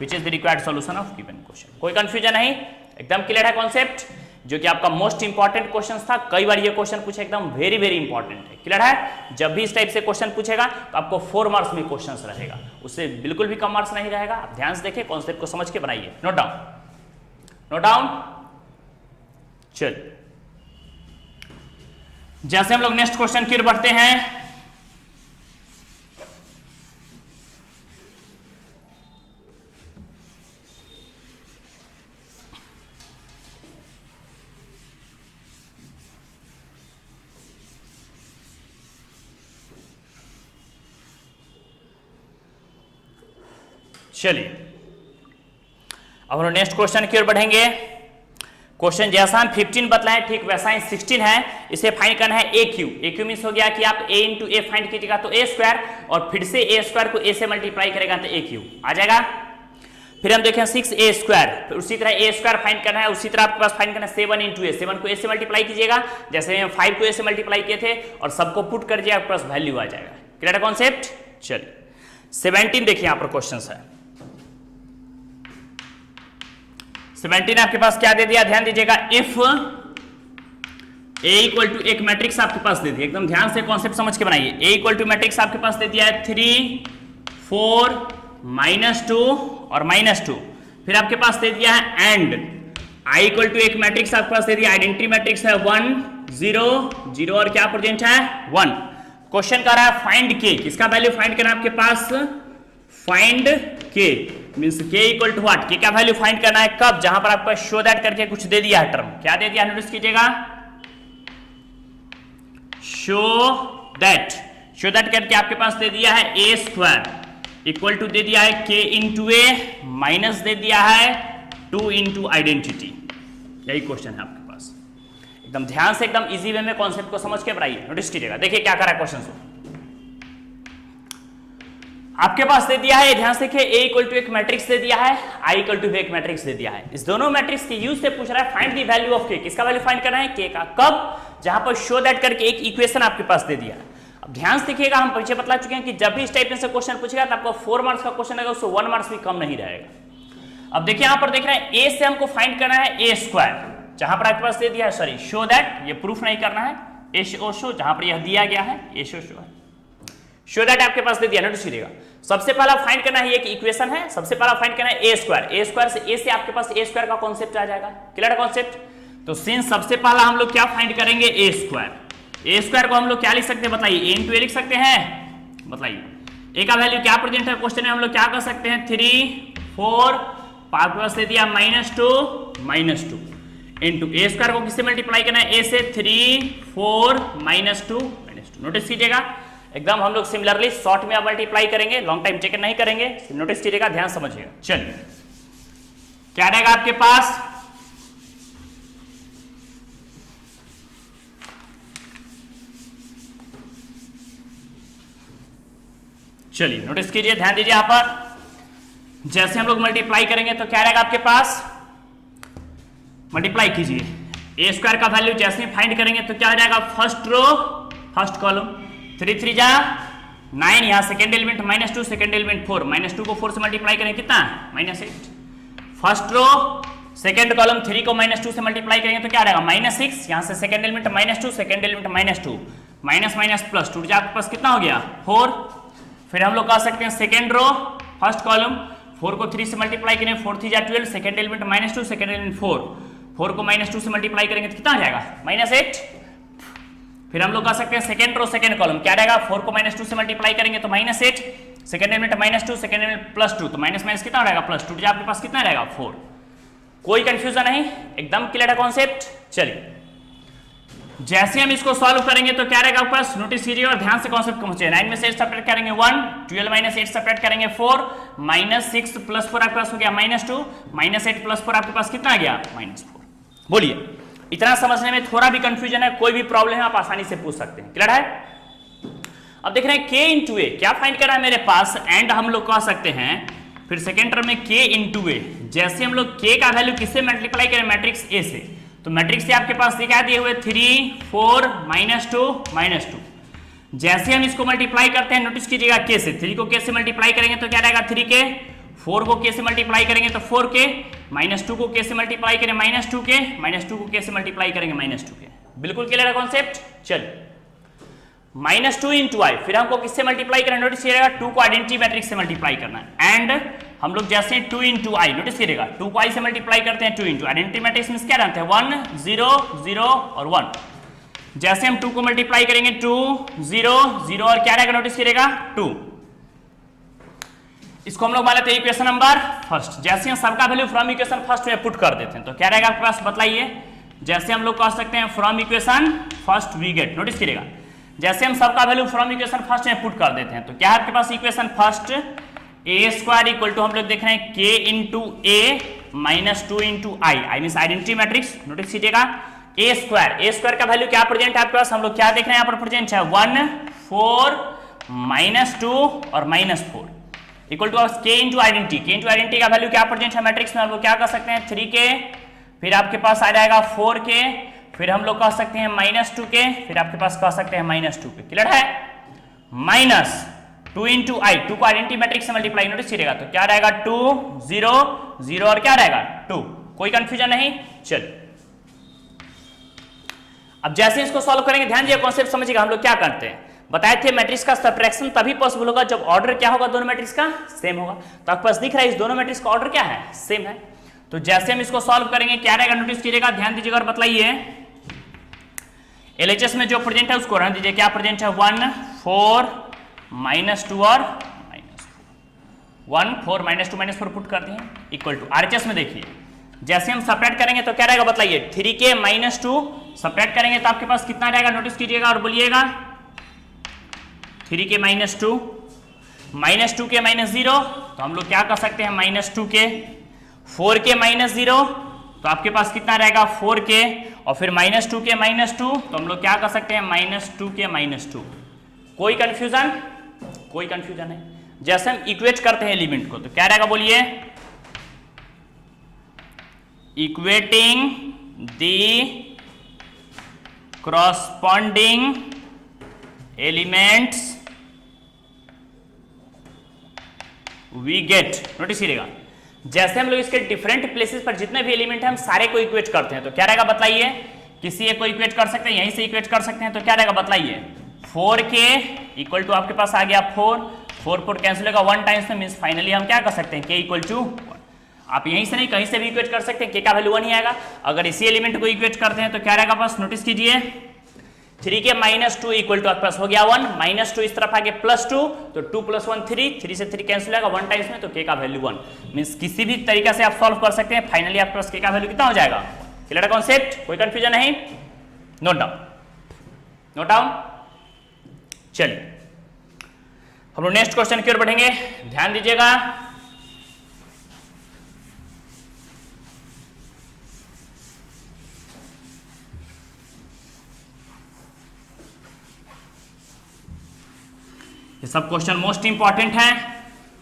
which is the required solution of given question. कोई कंफ्यूजन नहीं, एकदम क्लियर है कॉन्सेप्ट, जो कि आपका मोस्ट इंपॉर्टेंट क्वेश्चन था। कई बार ये क्वेश्चन पूछे, एकदम वेरी वेरी इंपॉर्टेंट है। क्लियर है, जब भी इस टाइप से क्वेश्चन पूछेगा तो आपको 4 मार्क्स में क्वेश्चन रहेगा, उससे बिल्कुल भी कम मार्क्स नहीं रहेगा। आप ध्यान से देखिए, कॉन्सेप्ट को समझ के बनाइए। Note down, note down. चलिए जैसे हम लोग नेक्स्ट क्वेश्चन की ओर बढ़ते हैं, चलिए अब हम नेक्स्ट क्वेश्चन की ओर बढ़ेंगे। क्वेश्चन जैसा हम 15 बतलाएं ठीक वैसा ही 16 है। इसे फाइंड करना है AQ। AQ मींस हो गया कि आप A × A फाइंड कीजिएगा तो A² और फिर से A² को A से मल्टीप्लाई करेगा तो AQ आ जाएगा। फिर हम देखें 6A², फिर उसी तरह A² फाइंड करना है, उसी तरह आपके पास फाइंड करना है 7 × A, 7 को A से मल्टीप्लाई कीजिएगा जैसे हम 5 को A से मल्टीप्लाई किए थे और सबको पुट कर दिया, आपके पास वैल्यू आ जाएगा। क्लियर है कॉन्सेप्ट। चलिए 17 देखिए यहाँ पर क्वेश्चन है। 17 आपके पास क्या दे दिया, ध्यान दीजिएगा। इफ A = एक मैट्रिक्स आपके पास दे दिया, एकदम ध्यान से कॉन्सेप्ट समझ के बनाइए। A = मैट्रिक्स आपके पास दे दिया है 3 4 -2 और -2। फिर आपके पास दे दिया है एंड I = एक मैट्रिक्स आपके पास दे दिया, आइडेंटिटी मैट्रिक्स है 1 0 0 और क्या प्रेजेंट है 1। क्वेश्चन कर रहा है फाइंड K, किसका वैल्यू फाइंड करना है आपके पास, find K means K = what, K का वैल्यू फाइंड करना है कब, जहां पर आपको शो दैट करके कुछ दे दिया है टर्म। क्या दे दिया नोटिस कीजिएगा, शो दैट करके आपके पास दे दिया है A² इक्वल टू दे दिया है K × A माइनस दे दिया है 2 × आइडेंटिटी। यही क्वेश्चन है आपके पास। एकदम ध्यान से, एकदम इजी वे में कॉन्सेप्ट को समझ के बनाइए। नोटिस कीजिएगा, देखिए क्या कर रहा है क्वेश्चन। आपके पास दे दिया है, ध्यान से देखिए, A = एक मैट्रिक्स दे दिया है, I = एक मैट्रिक्स दे दिया है। इस दोनों मैट्रिक्स के यूज से पूछ रहा है find the value of K, किसका वैल्यू फाइंड करना है K का, कब, जहां पर शो दैट करके एक इक्वेशन आपके पास दे दिया है। अब ध्यान से देखिएगा, हम पीछे बता चुके हैं कि जब भी इस टाइप से क्वेश्चन पूछेगा तो आपको 4 मार्क्स का क्वेश्चन आएगा, उससे 1 मार्क्स भी कम नहीं रहेगा। अब देखिए यहां पर देख रहे हैं A से हमको फाइंड करना है A², जहां पर आपके पास दे दिया है, सॉरी शो दैट, ये प्रूफ नहीं करना है, A शो जहां पर यह दिया गया है A शो है, शो दैट आपके पास दे दिया। नोटिस कीजिएगा, सबसे पहला फाइंड करना है, एक इक्वेशन है, सबसे पहला फाइंड करना है A² से A से आपके पास A² का कॉन्सेप्ट आ जाएगा। क्लियर है कॉन्सेप्ट। तो सिंस सबसे पहला हम लोग क्या फाइंड करेंगे A² को हम लोग क्या लिख सकते हैं बताइए, A × A लिख सकते हैं, बताइए A का वैल्यू क्या प्रेजेंट है क्वेश्चन में, हम लोग क्या कर सकते हैं 3 4 आपके पास दे दिया -2 इंटू A² को किससे मल्टीप्लाई करना है, A से 3 4 -2। नोटिस कीजिएगा, एकदम हम लोग सिमिलरली शॉर्ट में मल्टीप्लाई करेंगे, लॉन्ग टाइम चेक नहीं करेंगे। नोटिस कीजिएगा, ध्यान समझिएगा। चलिए क्या रहेगा आपके पास, चलिए नोटिस कीजिए, ध्यान दीजिए यहां पर। जैसे हम लोग मल्टीप्लाई करेंगे तो क्या रहेगा आपके पास, मल्टीप्लाई कीजिए A² का वैल्यू जैसे ही फाइंड करेंगे तो क्या आ जाएगा, फर्स्ट रो फर्स्ट कॉलम 3 3 जा 9, यहां सेकेंड एलिमेंट -2, सेकेंड एलिमेंट 4, -2 को 4 से मल्टीप्लाई करेंगे कितना -8। फर्स्ट रो सेकेंड कॉलम 3 को -2 से मल्टीप्लाई करेंगे तो क्या रहेगा -6, यहां से second element -2, second element -2, minus minus plus टूट जाए, आपके पास कितना हो गया 4। फिर हम लोग कह सकते हैं सेकेंड रो फर्स्ट कॉलम 4 को 3 से मल्टीप्लाई करेंगे 4 3 जा 12, सेकेंड एलिमेंट -2, सेकेंड एलिमेंट 4 को -2 से मल्टीप्लाई करेंगे तो कितना आ जाएगा -8। फिर हम लोग कह सकते हैं सेकेंड रो सेकेंड कॉलम क्या रहेगा, 4 को -2 से मल्टीप्लाई करेंगे तो -8, सेकेंड एलिमेंट -2, सेकेंड एलिमेंट +2 तो माइनस माइनस कितना रहेगा +2, आपके पास कितना रहेगा 4। कोई कंफ्यूजन नहीं, एकदम क्लियर है कॉन्सेप्ट। चलिए जैसे हम इसको सॉल्व करेंगे तो क्या रहेगा आपके पास, नोटिस कीजिए और ध्यान से कॉन्सेप्ट समझिए। 9 में से 8 सब्ट्रैक्ट करेंगे 1, 12 माइनस 8 सब्ट्रैक्ट करेंगे 4, -6 प्लस 4 आपके पास हो गया -2, -8 प्लस 4 आपके पास कितना आ गया, -4। बोलिए, इतना समझने में थोड़ा भी कंफ्यूजन है, कोई भी प्रॉब्लम है, आप आसानी से पूछ सकते हैं। क्लियर है? अब देख रहे हैं k इंटू ए, क्या फाइंड करना है मेरे पास, एंड हम लोग कह सकते हैं फिर सेकेंड टर्म में k इंटू ए। जैसे हम लोग k का वैल्यू किससे मल्टीप्लाई करें, मैट्रिक्स ए से, तो मैट्रिक्स से आपके पास क्या दिए हुए 3, 4, -2, -2। जैसे हम इसको मल्टीप्लाई करते हैं, नोटिस कीजिएगा k से, 3 को k से मल्टीप्लाई करेंगे तो क्या रहेगा 3k, 4 को k से मल्टीप्लाई करेंगे तो 4k, -2 को k से मल्टीप्लाई करें -2k, -2 को k से मल्टीप्लाई करेंगे -2k। बिल्कुल क्लियर है कॉन्सेप्ट? चलिए, -2 इंटू आई, फिर हमको किससे मल्टीप्लाई करना है, नोटिस कीजिएगा 2 को आइडेंटिटी मैट्रिक्स से मल्टीप्लाई करना है, एंड हम लोग जैसे 2 इंटू आई, नोटिस कीजिएगा 2 को आई से मल्टीप्लाई करते हैं, 2 इंटू आइडेंटिटी मैट्रिक्स में क्या रहते हैं 1, 0, 0 और 1। जैसे हम 2 को मल्टीप्लाई करेंगे 2, 0, 0 और क्या रहेगा, नोटिस कीजिएगा 2। इसको हम लोग मान लेते हैं इक्वेशन नंबर फर्स्ट। जैसे हम सबका वैल्यू फ्रॉम इक्वेशन फर्स्ट में पुट कर देते हैं तो क्या रहेगा आपके पास, बताइए। जैसे हम लोग कह सकते हैं from equation first we get, notice कीजिएगा जैसे हम सबका वैल्यू फ्रॉम इक्वेशन फर्स्ट में पुट कर देते हैं तो क्या है आपके पास equation first, A square equal to हम लोग देख रहे हैं k into A -2 into I mean identity matrix. Notice कीजिएगा ए स्क्वायर का वैल्यू क्या प्रेजेंट है आपके पास, हम लोग क्या देख रहे हैं यहाँ पर प्रेजेंट है 1, 4, -2 और -4 equal to k into identity का वैल्यू क्या प्रेजेंट है मैट्रिक्स में, हम लोग क्या कर सकते हैं 3k, फिर आपके पास आ जाएगा 4k, फिर हम लोग कह सकते हैं -2k, फिर आपके पास कह सकते हैं -2k। क्लियर है? -2 इंटू आई, 2 को आइडेंटिटी मैट्रिक्स से मल्टीप्लाई, नोटिस करिएगा तो क्या रहेगा 2, 0, 0 और क्या रहेगा 2। कोई कंफ्यूजन नहीं? चलिए, अब जैसे इसको सॉल्व करेंगे, ध्यान दीजिए कॉन्सेप्ट समझिएगा। हम लोग क्या करते हैं, बताए थे मैट्रिक्स का सब्ट्रैक्शन तभी पॉसिबल होगा जब ऑर्डर क्या होगा, दोनों मैट्रिक्स का सेम होगा। तो आपके पास दिख रहा है इस दोनों मैट्रिक्स का ऑर्डर क्या है, सेम है। तो जैसे हम इसको सॉल्व करेंगे क्या रहेगा, नोटिस कीजिएगा, ध्यान दीजिएगा और बताइए। एलएचएस में जो प्रेजेंट है उसको रहने दीजिए, क्या प्रेजेंट है 1, 4, -2 और -4, 1, 4, -2, -4 पुट कर दिए इक्वल टू आरएचएस में देखिए जैसे हम सब्ट्रैक्ट करेंगे तो क्या रहेगा बताइए, 3k -2 सब्ट्रैक्ट करेंगे तो आपके पास कितना रहेगा, नोटिस कीजिएगा और बोलिएगा 3k -2, -2k -0 तो हम लोग क्या कर सकते हैं -2k, 4k -0 तो आपके पास कितना रहेगा 4k, और फिर -2k -2 तो हम लोग क्या कर सकते हैं -2k -2। कोई कंफ्यूजन? कोई कंफ्यूजन है। जैसे हम इक्वेट करते हैं एलिमेंट को तो क्या रहेगा बोलिए, equating the corresponding elements we get. Notice कीजिएगा जैसे हम लोग इसके डिफरेंट प्लेसेस पर जितने भी एलिमेंट हैं हम सारे को इक्वेट करते हैं तो क्या रहेगा बताइए, किसी एक को इक्वेट कर सकते हैं, यहीं से इक्वेट कर सकते हैं तो क्या रहेगा बताइए, 4k इक्वल टू आपके पास आ गया 4 कैंसिल होगा 1 टाइम्स में, मींस फाइनली हम क्या कर सकते हैं k इक्वल टू 1। आप यहीं से नहीं कहीं से भी इक्वेट कर सकते हैं, k का वैल्यू 1 ही आएगा। अगर इसी एलिमेंट को इक्वेट करते हैं तो क्या रहेगा बस नोटिस कीजिए, 3k -2 इक्वल टू आपके पास हो गया 1, -2 इस तरफ आगे +2 तो 2 + 1 3 से 3 कैंसिल होगा 1 टाइम्स में तो k का वैल्यू 1। मींस किसी भी तरीका से आप सॉल्व कर सकते हैं, फाइनली आपके पास k का वैल्यू कितना हो जाएगा। Clear concept? कोई कंफ्यूजन नहीं? Note down. चलिए हम लोग नेक्स्ट क्वेश्चन की ओर बढ़ेंगे, ध्यान दीजिएगा। ये सब क्वेश्चन मोस्ट इंपॉर्टेंट है,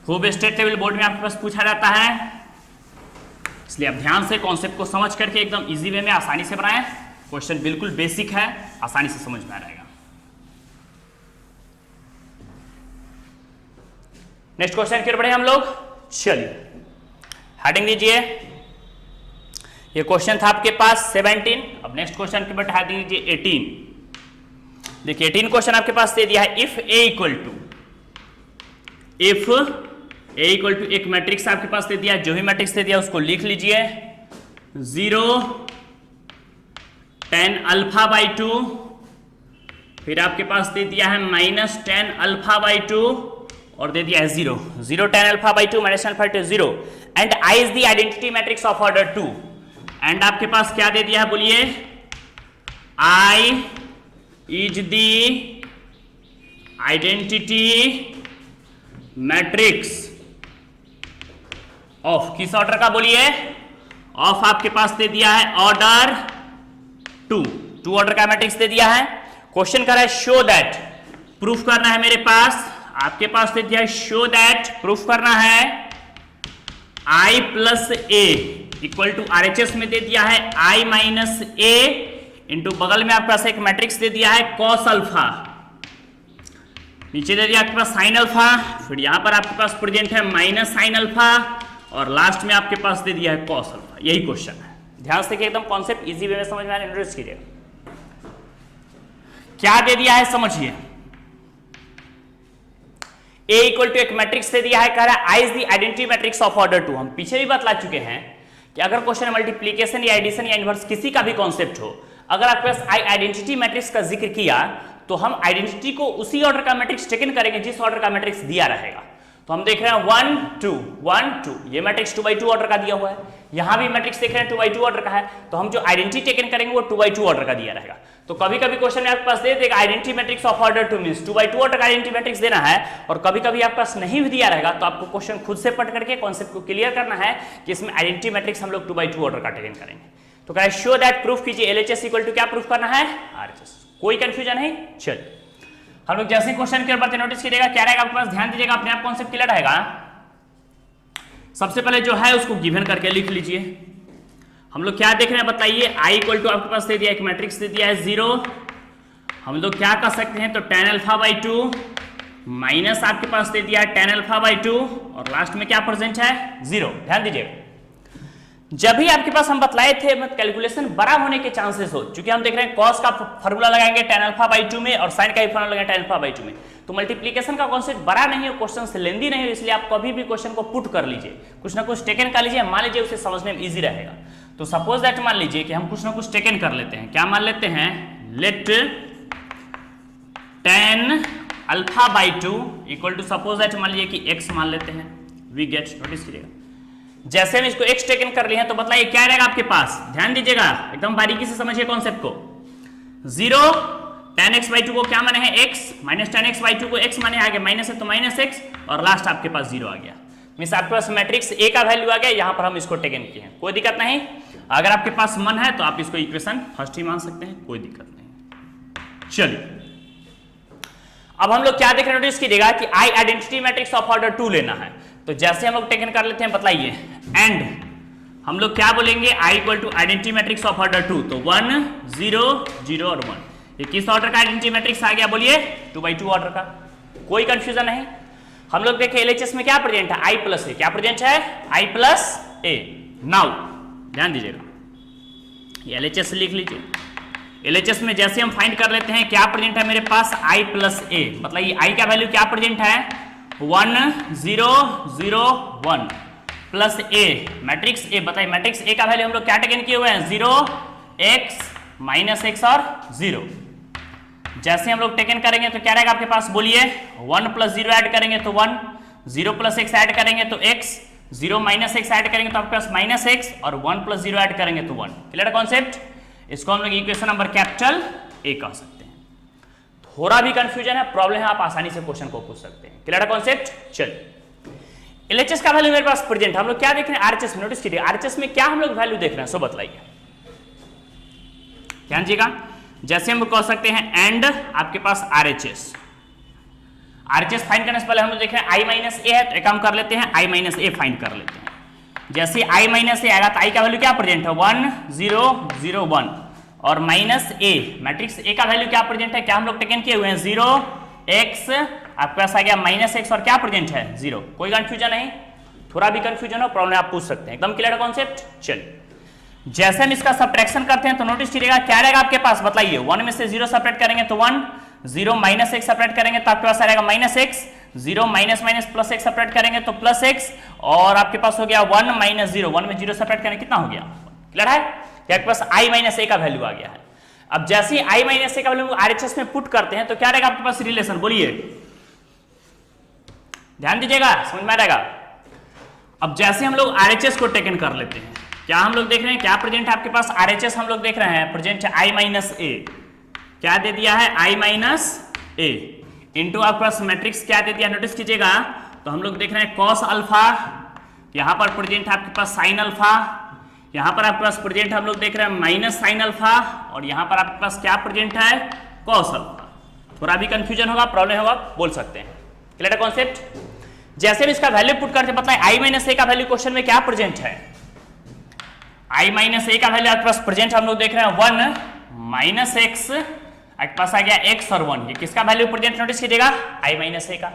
खूब स्टेट लेवल बोर्ड में आपके पास पूछा जाता है, इसलिए आप ध्यान से कॉन्सेप्ट को समझ करके एकदम इजी वे में आसानी से बनाएं। क्वेश्चन बिल्कुल बेसिक है, आसानी से समझ में आ जाएगा। नेक्स्ट क्वेश्चन की ओर बढ़े हम लोग। चलिए हेडिंग दीजिए, ये क्वेश्चन था आपके पास 17। अब नेक्स्ट क्वेश्चन के बाद हेडिंग दीजिए 18। देखिए 18 क्वेश्चन आपके पास दे दिया है, इफ ए इक्वल टू एक मैट्रिक्स आपके पास दे दिया, जो भी मैट्रिक्स दे दिया उसको लिख लीजिए, 0 10 α/2, फिर आपके पास दे दिया है -10 α/2 और दे दिया है 0 10 α/2 -10 α/2 0 and I is the identity matrix of order 2। And आपके पास क्या दे दिया है बोलिए, I is the identity matrix of, किस ऑर्डर का बोलिए, ऑफ आपके पास दे दिया है ऑर्डर 2 ऑर्डर का मैट्रिक्स दे दिया है। क्वेश्चन कर रहा है शो दैट, प्रूफ करना है मेरे पास, आपके पास दे दिया है शो दैट, प्रूफ करना है I plus A equal to RHS में दे दिया है I माइनस ए इंटू बगल में आपके पास एक मैट्रिक्स दे दिया है कॉस अल्फा, नीचे दे दिया आपके पास साइन अल्फा, फिर यहां पर आपके पास प्रेजेंट है माइनस साइन अल्फा और लास्ट में आपके पास दे दिया है कॉस अल्फा। यही क्वेश्चन है, ध्यान से देखिए, एकदम कॉन्सेप्ट इजी वे में समझ में आने इंट्रोड्यूस कीजिएगा। क्या दे दिया है समझिए, A इक्वल टू एक मैट्रिक्स दे दिया है, कह रहा है I is the identity matrix of order 2। हम पीछे भी बतला चुके हैं कि अगर क्वेश्चन मल्टीप्लीकेशन या एडिशन या इनवर्स किसी का भी कॉन्सेप्ट हो, अगर आपके पास I आइडेंटिटी मैट्रिक्स का जिक्र किया तो हम आइडेंटिटी को उसी ऑर्डर का मैट्रिक्स टेकन करेंगे जिस ऑर्डर का मैट्रिक्स दिया रहेगा। तो हम देख रहे हैं 1 2 1 2, ये मैट्रिक्स 2x2 ऑर्डर का दिया हुआ है, यहां भी मैट्रिक्स देख रहे हैं 2x2 ऑर्डर का है, तो हम जो आइडेंटिटी टेकन करेंगे वो 2x2 ऑर्डर का दिया रहेगा। तो कभी कभी क्वेश्चन में आपके पास दे देगा identity matrix of order 2 means 2x2 order का आइडेंटिटी मैट्रिक्स देना है, और कभी कभी आपके पास नहीं भी दिया रहेगा तो आपको क्वेश्चन खुद से पढ़ करके कॉन्सेप्ट को क्लियर करना है कि इसमें आइडेंटिटी मैट्रिक्स हम लोग 2x2 ऑर्डर का टेकन करेंगे। तो कह रहा है शो दैट, प्रूफ कीजिए LHS इक्वल टू क्या प्रूफ करना है RHS। कोई कंफ्यूजन है? चलिए हम लोग जैसे क्वेश्चन के ऊपर नोटिस कीजिएगा, क्या रहेगा आपके पास, ध्यान दीजिएगा, अपने आप कॉन्सेप्ट क्लियर रहेगा। सबसे पहले जो है उसको गिवन करके लिख लीजिए। हम लोग क्या देख रहे हैं बताइए, I इक्वल टू आपके पास दे दिया एक मैट्रिक्स दे दिया है 0, हम लोग क्या कर सकते हैं तो tan अल्फा बाई 2 माइनस आपके पास दे दिया है tan अल्फा बाई 2 और लास्ट में क्या प्रेजेंट है 0। ध्यान दीजिएगा, जब भी आपके पास हम बतलाए थे कैलकुलेशन बड़ा होने के चांसेस हो, क्योंकि हम देख रहे हैं cos का फॉर्मूला लगाएंगे tan अल्फा बाई 2 में और sin का भी फॉर्मूला लगाएंगे tan अल्फा बाई 2 में, तो मल्टीप्लिकेशन का कॉन्सेप्ट बड़ा नहीं है, क्वेश्चन से लेंदी नहीं है, इसलिए आप कभी भी क्वेश्चन को पुट कर लीजिए, कुछ ना कुछ टेकन कर लीजिए, मान लीजिए उसे समझने में इजी रहेगा। तो सपोज दैट मान लीजिए कि हम कुछ ना कुछ टेकन कर लेते हैं, क्या मान लेते हैं, let tan alpha by 2 equal to suppose that मान लीजिए कि x मान लेते हैं, वी गेट, नोटिस कीजिएगा, जैसे हम इसको x टेकन कर लिए हैं तो बताइए क्या रहेगा आपके पास, ध्यान दीजिएगा, एकदम बारीकी से समझिए कॉन्सेप्ट को। 0 tan x बाई 2 को क्या माने हैं x, minus tan x by 2 को x माने आगे माइनस है तो माइनस x, और लास्ट आपके पास 0 आ गया, मींस आपके पास मैट्रिक्स A का वैल्यू आ गया, यहां पर हम इसको टेकन किए हैं, कोई दिक्कत नहीं। अगर आपके पास मन है तो आप इसको इक्वेशन फर्स्ट ही मान सकते हैं, कोई दिक्कत नहीं। चलिए अब हम लोग क्या देख रहे हैं, नोटिस कीजिएगा कि I identity matrix of order 2 लेना है, तो जैसे हम लोग टेकन कर लेते हैं बताइए, एंड हम लोग क्या बोलेंगे, I equal to identity matrix of order 2, तो 1 0 0 और 1, ये किस ऑर्डर का आइडेंटिटी मैट्रिक्स आ गया बोलिए, 2x2 ऑर्डर का, कोई कंफ्यूजन नहीं। हम लोग देखें LHS में क्या प्रेजेंट है, I प्लस ए, क्या प्रेजेंट है I प्लस ए। नाउ ध्यान दीजिएगा, ये LHS लिख लीजिए, LHS में जैसे हम फाइंड कर लेते हैं क्या प्रेजेंट है मेरे पास I प्लस ए, मतलब ये I का वैल्यू क्या प्रेजेंट है 1 0 0 1 प्लस A, मैट्रिक्स A, बताइए मैट्रिक्स A का वैल्यू हम लोग क्या टेकन किए हुए हैं 0 x माइनस x और 0। जैसे हम लोग टेकन करेंगे तो क्या रहेगा आपके पास बोलिए, 1 प्लस 0 ऐड करेंगे तो 1, 0 प्लस x ऐड करेंगे तो x, 0 माइनस x ऐड करेंगे तो आपके पास माइनस x, और 1 प्लस 0 ऐड करेंगे तो 1। क्लियर कॉन्सेप्ट, इसको हम लोग इक्वेशन नंबर कैपिटल A कह सकते हैं। थोड़ा भी कंफ्यूजन है, प्रॉब्लम है, आप आसानी से क्वेश्चन को पूछ सकते हैं। Clear concept. चलिए LHS का वैल्यू मेरे पास प्रेजेंट, हम लोग क्या देख रहे हैं RHS में, नोटिस कीजिए RHS में क्या हम लोग वैल्यू देख रहे हैं, सो बताइए, ध्यान दीजिएगा। जैसे हम कह सकते हैं एंड आपके पास RHS फाइंड करने से पहले हम लोग देख रहे हैं I माइनस ए है, तो एक काम कर लेते हैं I माइनस ए फाइंड कर लेते हैं। जैसे I माइनस ए आएगा तो I का वैल्यू क्या प्रेजेंट है 1 0 0 1 और माइनस A, मैट्रिक्स A का वैल्यू क्या प्रेजेंट है, क्या हम लोग टेकन किए हुए हैं 0 x, आपके पास आ गया माइनस x और क्या प्रेजेंट है 0। कोई कंफ्यूजन नहीं, थोड़ा भी कंफ्यूजन हो प्रॉब्लम आप पूछ सकते हैं, एकदम क्लियर कॉन्सेप्ट। चलिए जैसे हम इसका सब्ट्रैक्शन करते हैं तो नोटिस कीजिएगा क्या रहेगा आपके पास, बताइए 1 में से 0 सब्ट्रैक्ट करेंगे तो 1, 0 माइनस x सब्ट्रैक्ट करेंगे तो आपके पास आ जाएगा minus x, 0 minus minus plus x subtract करेंगे तो प्लस x, और आपके पास हो गया 1 माइनस 0, 1 में 0 सब्ट्रैक्ट करेंगे कितना हो गया, क्लियर है, कि आपके पास I माइनस a का वैल्यू आ गया है। अब जैसे ही I माइनस a का वैल्यू RHS में पुट करते हैं तो क्या रहेगा आपके पास रिलेशन, बोलिए, ध्यान दीजिएगा, समझ में आ जाएगा। अब जैसे हम लोग RHS को टेकन कर लेते हैं, क्या हम लोग देख रहे हैं, क्या प्रेजेंट है आपके पास, RHS हम लोग देख रहे हैं, प्रेजेंट है I माइनस ए, क्या दे दिया है I माइनस ए, इंटू आपके पास मैट्रिक्स क्या दे दिया, नोटिस कीजिएगा, तो हम लोग देख रहे हैं कॉस अल्फा, यहां पर प्रेजेंट है आपके पास साइन अल्फा, यहां पर आपके पास प्रेजेंट हम लोग देख रहे हैं माइनस साइन अल्फा, और यहां पर आपके पास क्या प्रेजेंट है, कॉस अल्फा। थोड़ा भी कंफ्यूजन होगा, प्रॉब्लम होगा, बोल सकते हैं। क्लियर है कॉन्सेप्ट। जैसे भी इसका वैल्यू पुट करके पता है I माइनस ए का वैल्यू क्वेश्चन में क्या प्रेजेंट है, I माइनस ए का वैल्यू आपके पास प्रेजेंट हम लोग देख रहे हैं 1 माइनस एक्स, आपके पास आ गया x और 1, ये किसका वैल्यू प्रेजेंट नोटिस कीजिएगा, I माइनस ए का।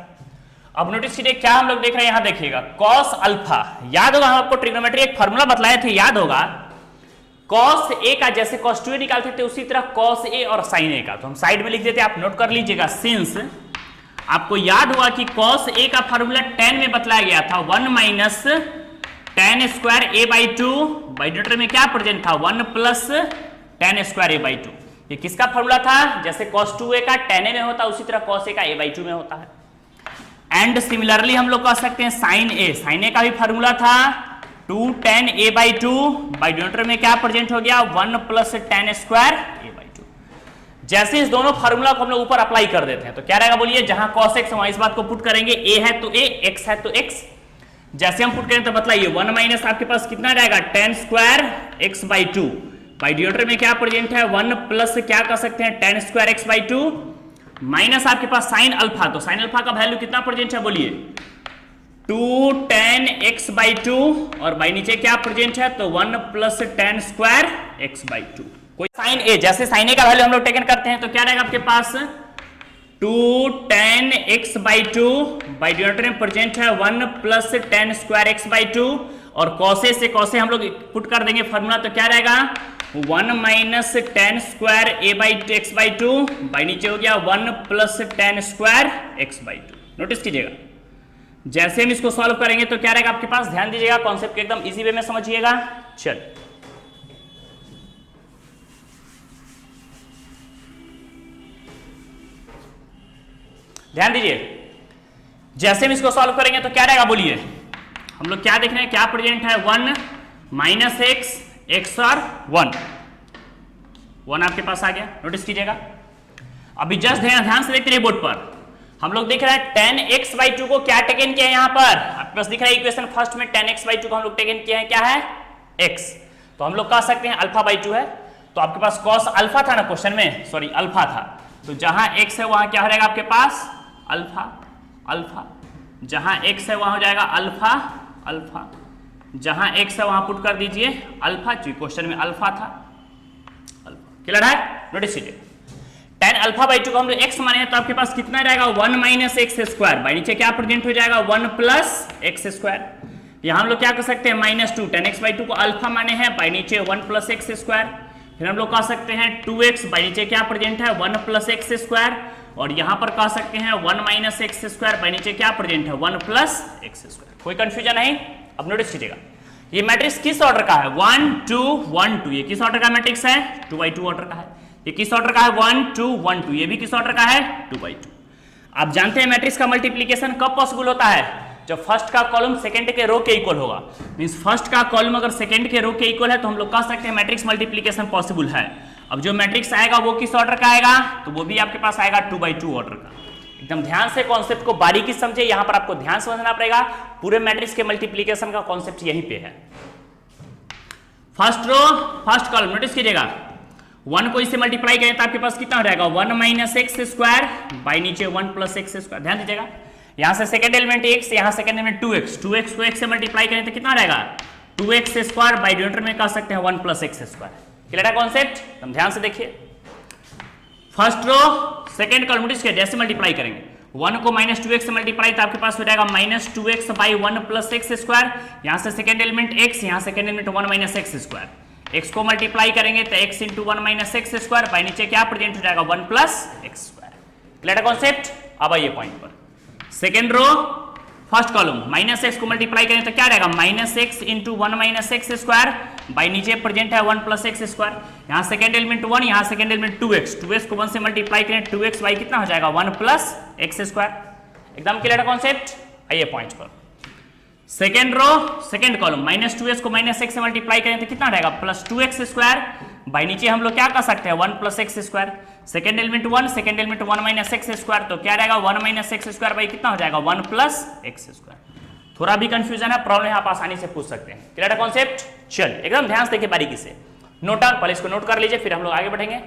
अब नोटिस कीजिए क्या हम लोग देख रहे हैं, यहां देखिएगा cos अल्फा, याद होगा हम आपको ट्रिग्नोमेट्री एक फार्मूला बतलाए थे, याद होगा, cos a का जैसे cos 2a निकालते थे उसी तरह cos a और sin a का, तो हम साइड में लिख देते, आप नोट कर लीजिएगा। सिंस आपको याद हुआ कि cos a का फार्मूला tan में बतलाया गया था 1 minus tan square a by 2, by denominator में क्या प्रेजेंट था 1 plus tan square a by 2, ये किसका फार्मूला था, जैसे cos 2a का tan a में होता उसी तरह cos a का a बाई 2 में होता है। एंड सिमिलरली हम लोग कह सकते हैं sin a का भी फार्मूला था 2 tan a by 2, by denominator में क्या प्रेजेंट हो गया 1 plus tan square a by 2। जैसे इस दोनों फार्मूला को हम लोग ऊपर अप्लाई कर देते हैं तो क्या रहेगा बोलिए, जहां cos x वहां इस बात को पुट करेंगे, a है तो a, x है तो x, जैसे हम पुट करें तो बतलाइए 1 माइनस आपके पास कितना रहेगा tan square x by 2, by denominator में क्या प्रेजेंट है 1 प्लस क्या कर सकते हैं tan square x by 2, minus आपके पास साइन अल्फा, तो साइन अल्फा का वैल्यू कितना प्रेजेंट है बोलिए 2 tan x बाई 2, और बाई नीचे क्या प्रेजेंट है तो 1 plus tan square x by 2। कोई साइन a, जैसे साइन a का वैल्यू हम लोग टेकन करते हैं तो क्या रहेगा आपके पास 2 tan x by 2, by denominator में प्रेजेंट है 1 plus tan square x by 2, और cos a से cos a हम लोग पुट कर देंगे फार्मूला, तो क्या रहेगा 1 minus tan square a by x by 2, by नीचे हो गया 1 plus tan square x by 2। Notice कीजिएगा जैसे हम इसको सॉल्व करेंगे तो क्या रहेगा आपके पास, ध्यान दीजिएगा, कॉन्सेप्ट को एकदम इजी वे में समझिएगा। चल ध्यान दीजिए, जैसे हम इसको सॉल्व करेंगे तो क्या रहेगा बोलिए, हम लोग क्या देख रहे हैं, क्या प्रेजेंट है 1 माइनस एक्स, एक्स और 1 आपके पास आ गया। नोटिस कीजिएगा, अभी जस्ट ध्यान से देखते रहिए बोर्ड पर, हम लोग देख रहे हैं tan x बाई 2 को क्या टेकन किया है, यहां पर आपके पास दिख रहा है इक्वेशन फर्स्ट में tan x बाई 2 को हम लोग टेकन किया है, क्या है x, तो हम लोग कह सकते हैं अल्फा बाई 2 है, तो आपके पास cos अल्फा था ना क्वेश्चन में, सॉरी अल्फा था, तो जहां x है वहां क्या हो जाएगा आपके पास अल्फा अल्फा, जहां x है वहां हो जाएगा अल्फा अल्फा, जहां x है वहां पुट कर दीजिए अल्फा, क्वेश्चन में अल्फा था अल्फा। क्लियर है, नोटिस कीजिए tan अल्फा बाई 2 को हम लोग x माने तो आपके पास कितना रहेगा 1 माइनस एक्स स्क्वायर, बाई नीचे क्या प्रेजेंट हो जाएगा 1 प्लस एक्स स्क्वायर, यहां हम लोग क्या कर सकते हैं माइनस 2, tan x बाई 2 को अल्फा माने हैं, बाई नीचे 1 प्लस एक्स स्क्वायर, फिर हम लोग कह सकते हैं 2x, बाई नीचे क्या प्रेजेंट है 1 प्लस एक्स स्क्वायर, और यहां पर कह सकते हैं 1 माइनस एक्स स्क्वायर, बाई नीचे क्या प्रेजेंट है 1 प्लस एक्स स्क्वायर। कोई कंफ्यूजन नहीं। अब नोटिस कीजिएगा ये मैट्रिक्स किस ऑर्डर का है 1 2 1 2, ये किस ऑर्डर का मैट्रिक्स है 2 बाई 2 ऑर्डर का है, ये किस ऑर्डर का है 1 2 1 2, ये भी किस ऑर्डर का है 2 बाई 2। आप जानते हैं मैट्रिक्स का मल्टीप्लीकेशन कब पॉसिबल होता है, जब फर्स्ट का कॉलम सेकंड के रो के इक्वल होगा, मींस फर्स्ट का कॉलम अगर सेकंड के रो के इक्वल है तो हम लोग कह सकते हैं मैट्रिक्स मल्टीप्लीकेशन पॉसिबल है। अब जो मैट्रिक्स आएगा वो किस ऑर्डर का आएगा, तो वो भी आपके पास आएगा 2 बाई 2 ऑर्डर का। एकदम ध्यान से कॉन्सेप्ट को बारीकी समझे, यहां पर आपको ध्यान समझना पड़ेगा, पूरे मैट्रिक्स के मल्टीप्लीकेशन का कॉन्सेप्ट यहीं पे है। First row first column, notice कीजिएगा 1 को इससे मल्टीप्लाई करें तो आपके पास कितना हो जाएगा 1 माइनस एक्स स्क्वायर, बाई नीचे 1 प्लस एक्स स्क्वायर। ध्यान दीजिएगा यहां से सेकंड एलिमेंट x, यहां सेकंड एलिमेंट 2x, 2x को x से मल्टीप्लाई करें तो कितना रहेगा 2x स्क्वायर, बाई डिनोमिनेटर में कह सकते हैं 1 प्लस एक्स स्क्वायर। क्लियर है कॉन्सेप्ट, एकदम ध्यान से देखिए, first row second column notice किया, जैसे मल्टीप्लाई करेंगे 1 को माइनस 2x से मल्टीप्लाई तो आपके पास हो जाएगा minus 2x by 1 plus x square, यहां से सेकंड एलिमेंट x, यहां second element 1 minus x square, x को मल्टीप्लाई करेंगे तो x into 1 minus x square, by नीचे क्या प्रेजेंट हो जाएगा 1 प्लस एक्स स्क्वायर। क्लियर है कॉन्सेप्ट। अब आइए पॉइंट पर, second row first column minus x को मल्टीप्लाई करें तो क्या रहेगा minus x into 1 minus x square, by नीचे प्रेजेंट है 1 प्लस एक्स स्क्वायर, यहाँ सेकंड एलिमेंट 1, यहाँ सेकंड एलिमेंट 2x, 2x को 1 से मल्टीप्लाई करें 2x बाई कितना हो जाएगा 1 प्लस एक्स स्क्वायर। एकदम क्लियर है कॉन्सेप्ट। आइए पॉइंट पर, second row second column -2x को -x से मल्टीप्लाई करें तो कितना रहेगा +2x स्क्वायर, बाई नीचे हम लोग क्या कर सकते हैं 1 + x square, second element 1 second element 1 - x square, तो क्या रहेगा 1 - x स्क्वायर बाई कितना हो जाएगा 1 + x स्क्वायर। थोड़ा भी कंफ्यूजन है प्रॉब्लम आप आसानी से पूछ सकते हैं। क्लियर है कॉन्सेप्ट? चल एकदम ध्यान से देखिए बारीकी से, नोट डाउन, पहले इसको नोट कर लीजिए फिर हम लोग आगे बढ़ेंगे।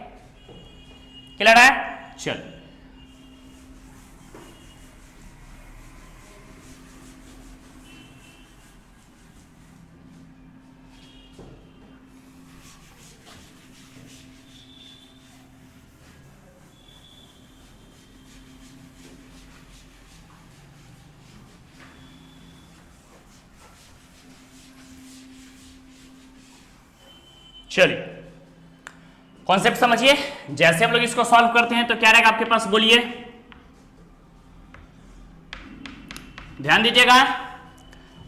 क्लियर है? चल चलिए कॉन्सेप्ट समझिए। जैसे हम लोग इसको सॉल्व करते हैं तो क्या रहेगा आपके पास, बोलिए, ध्यान दीजिएगा।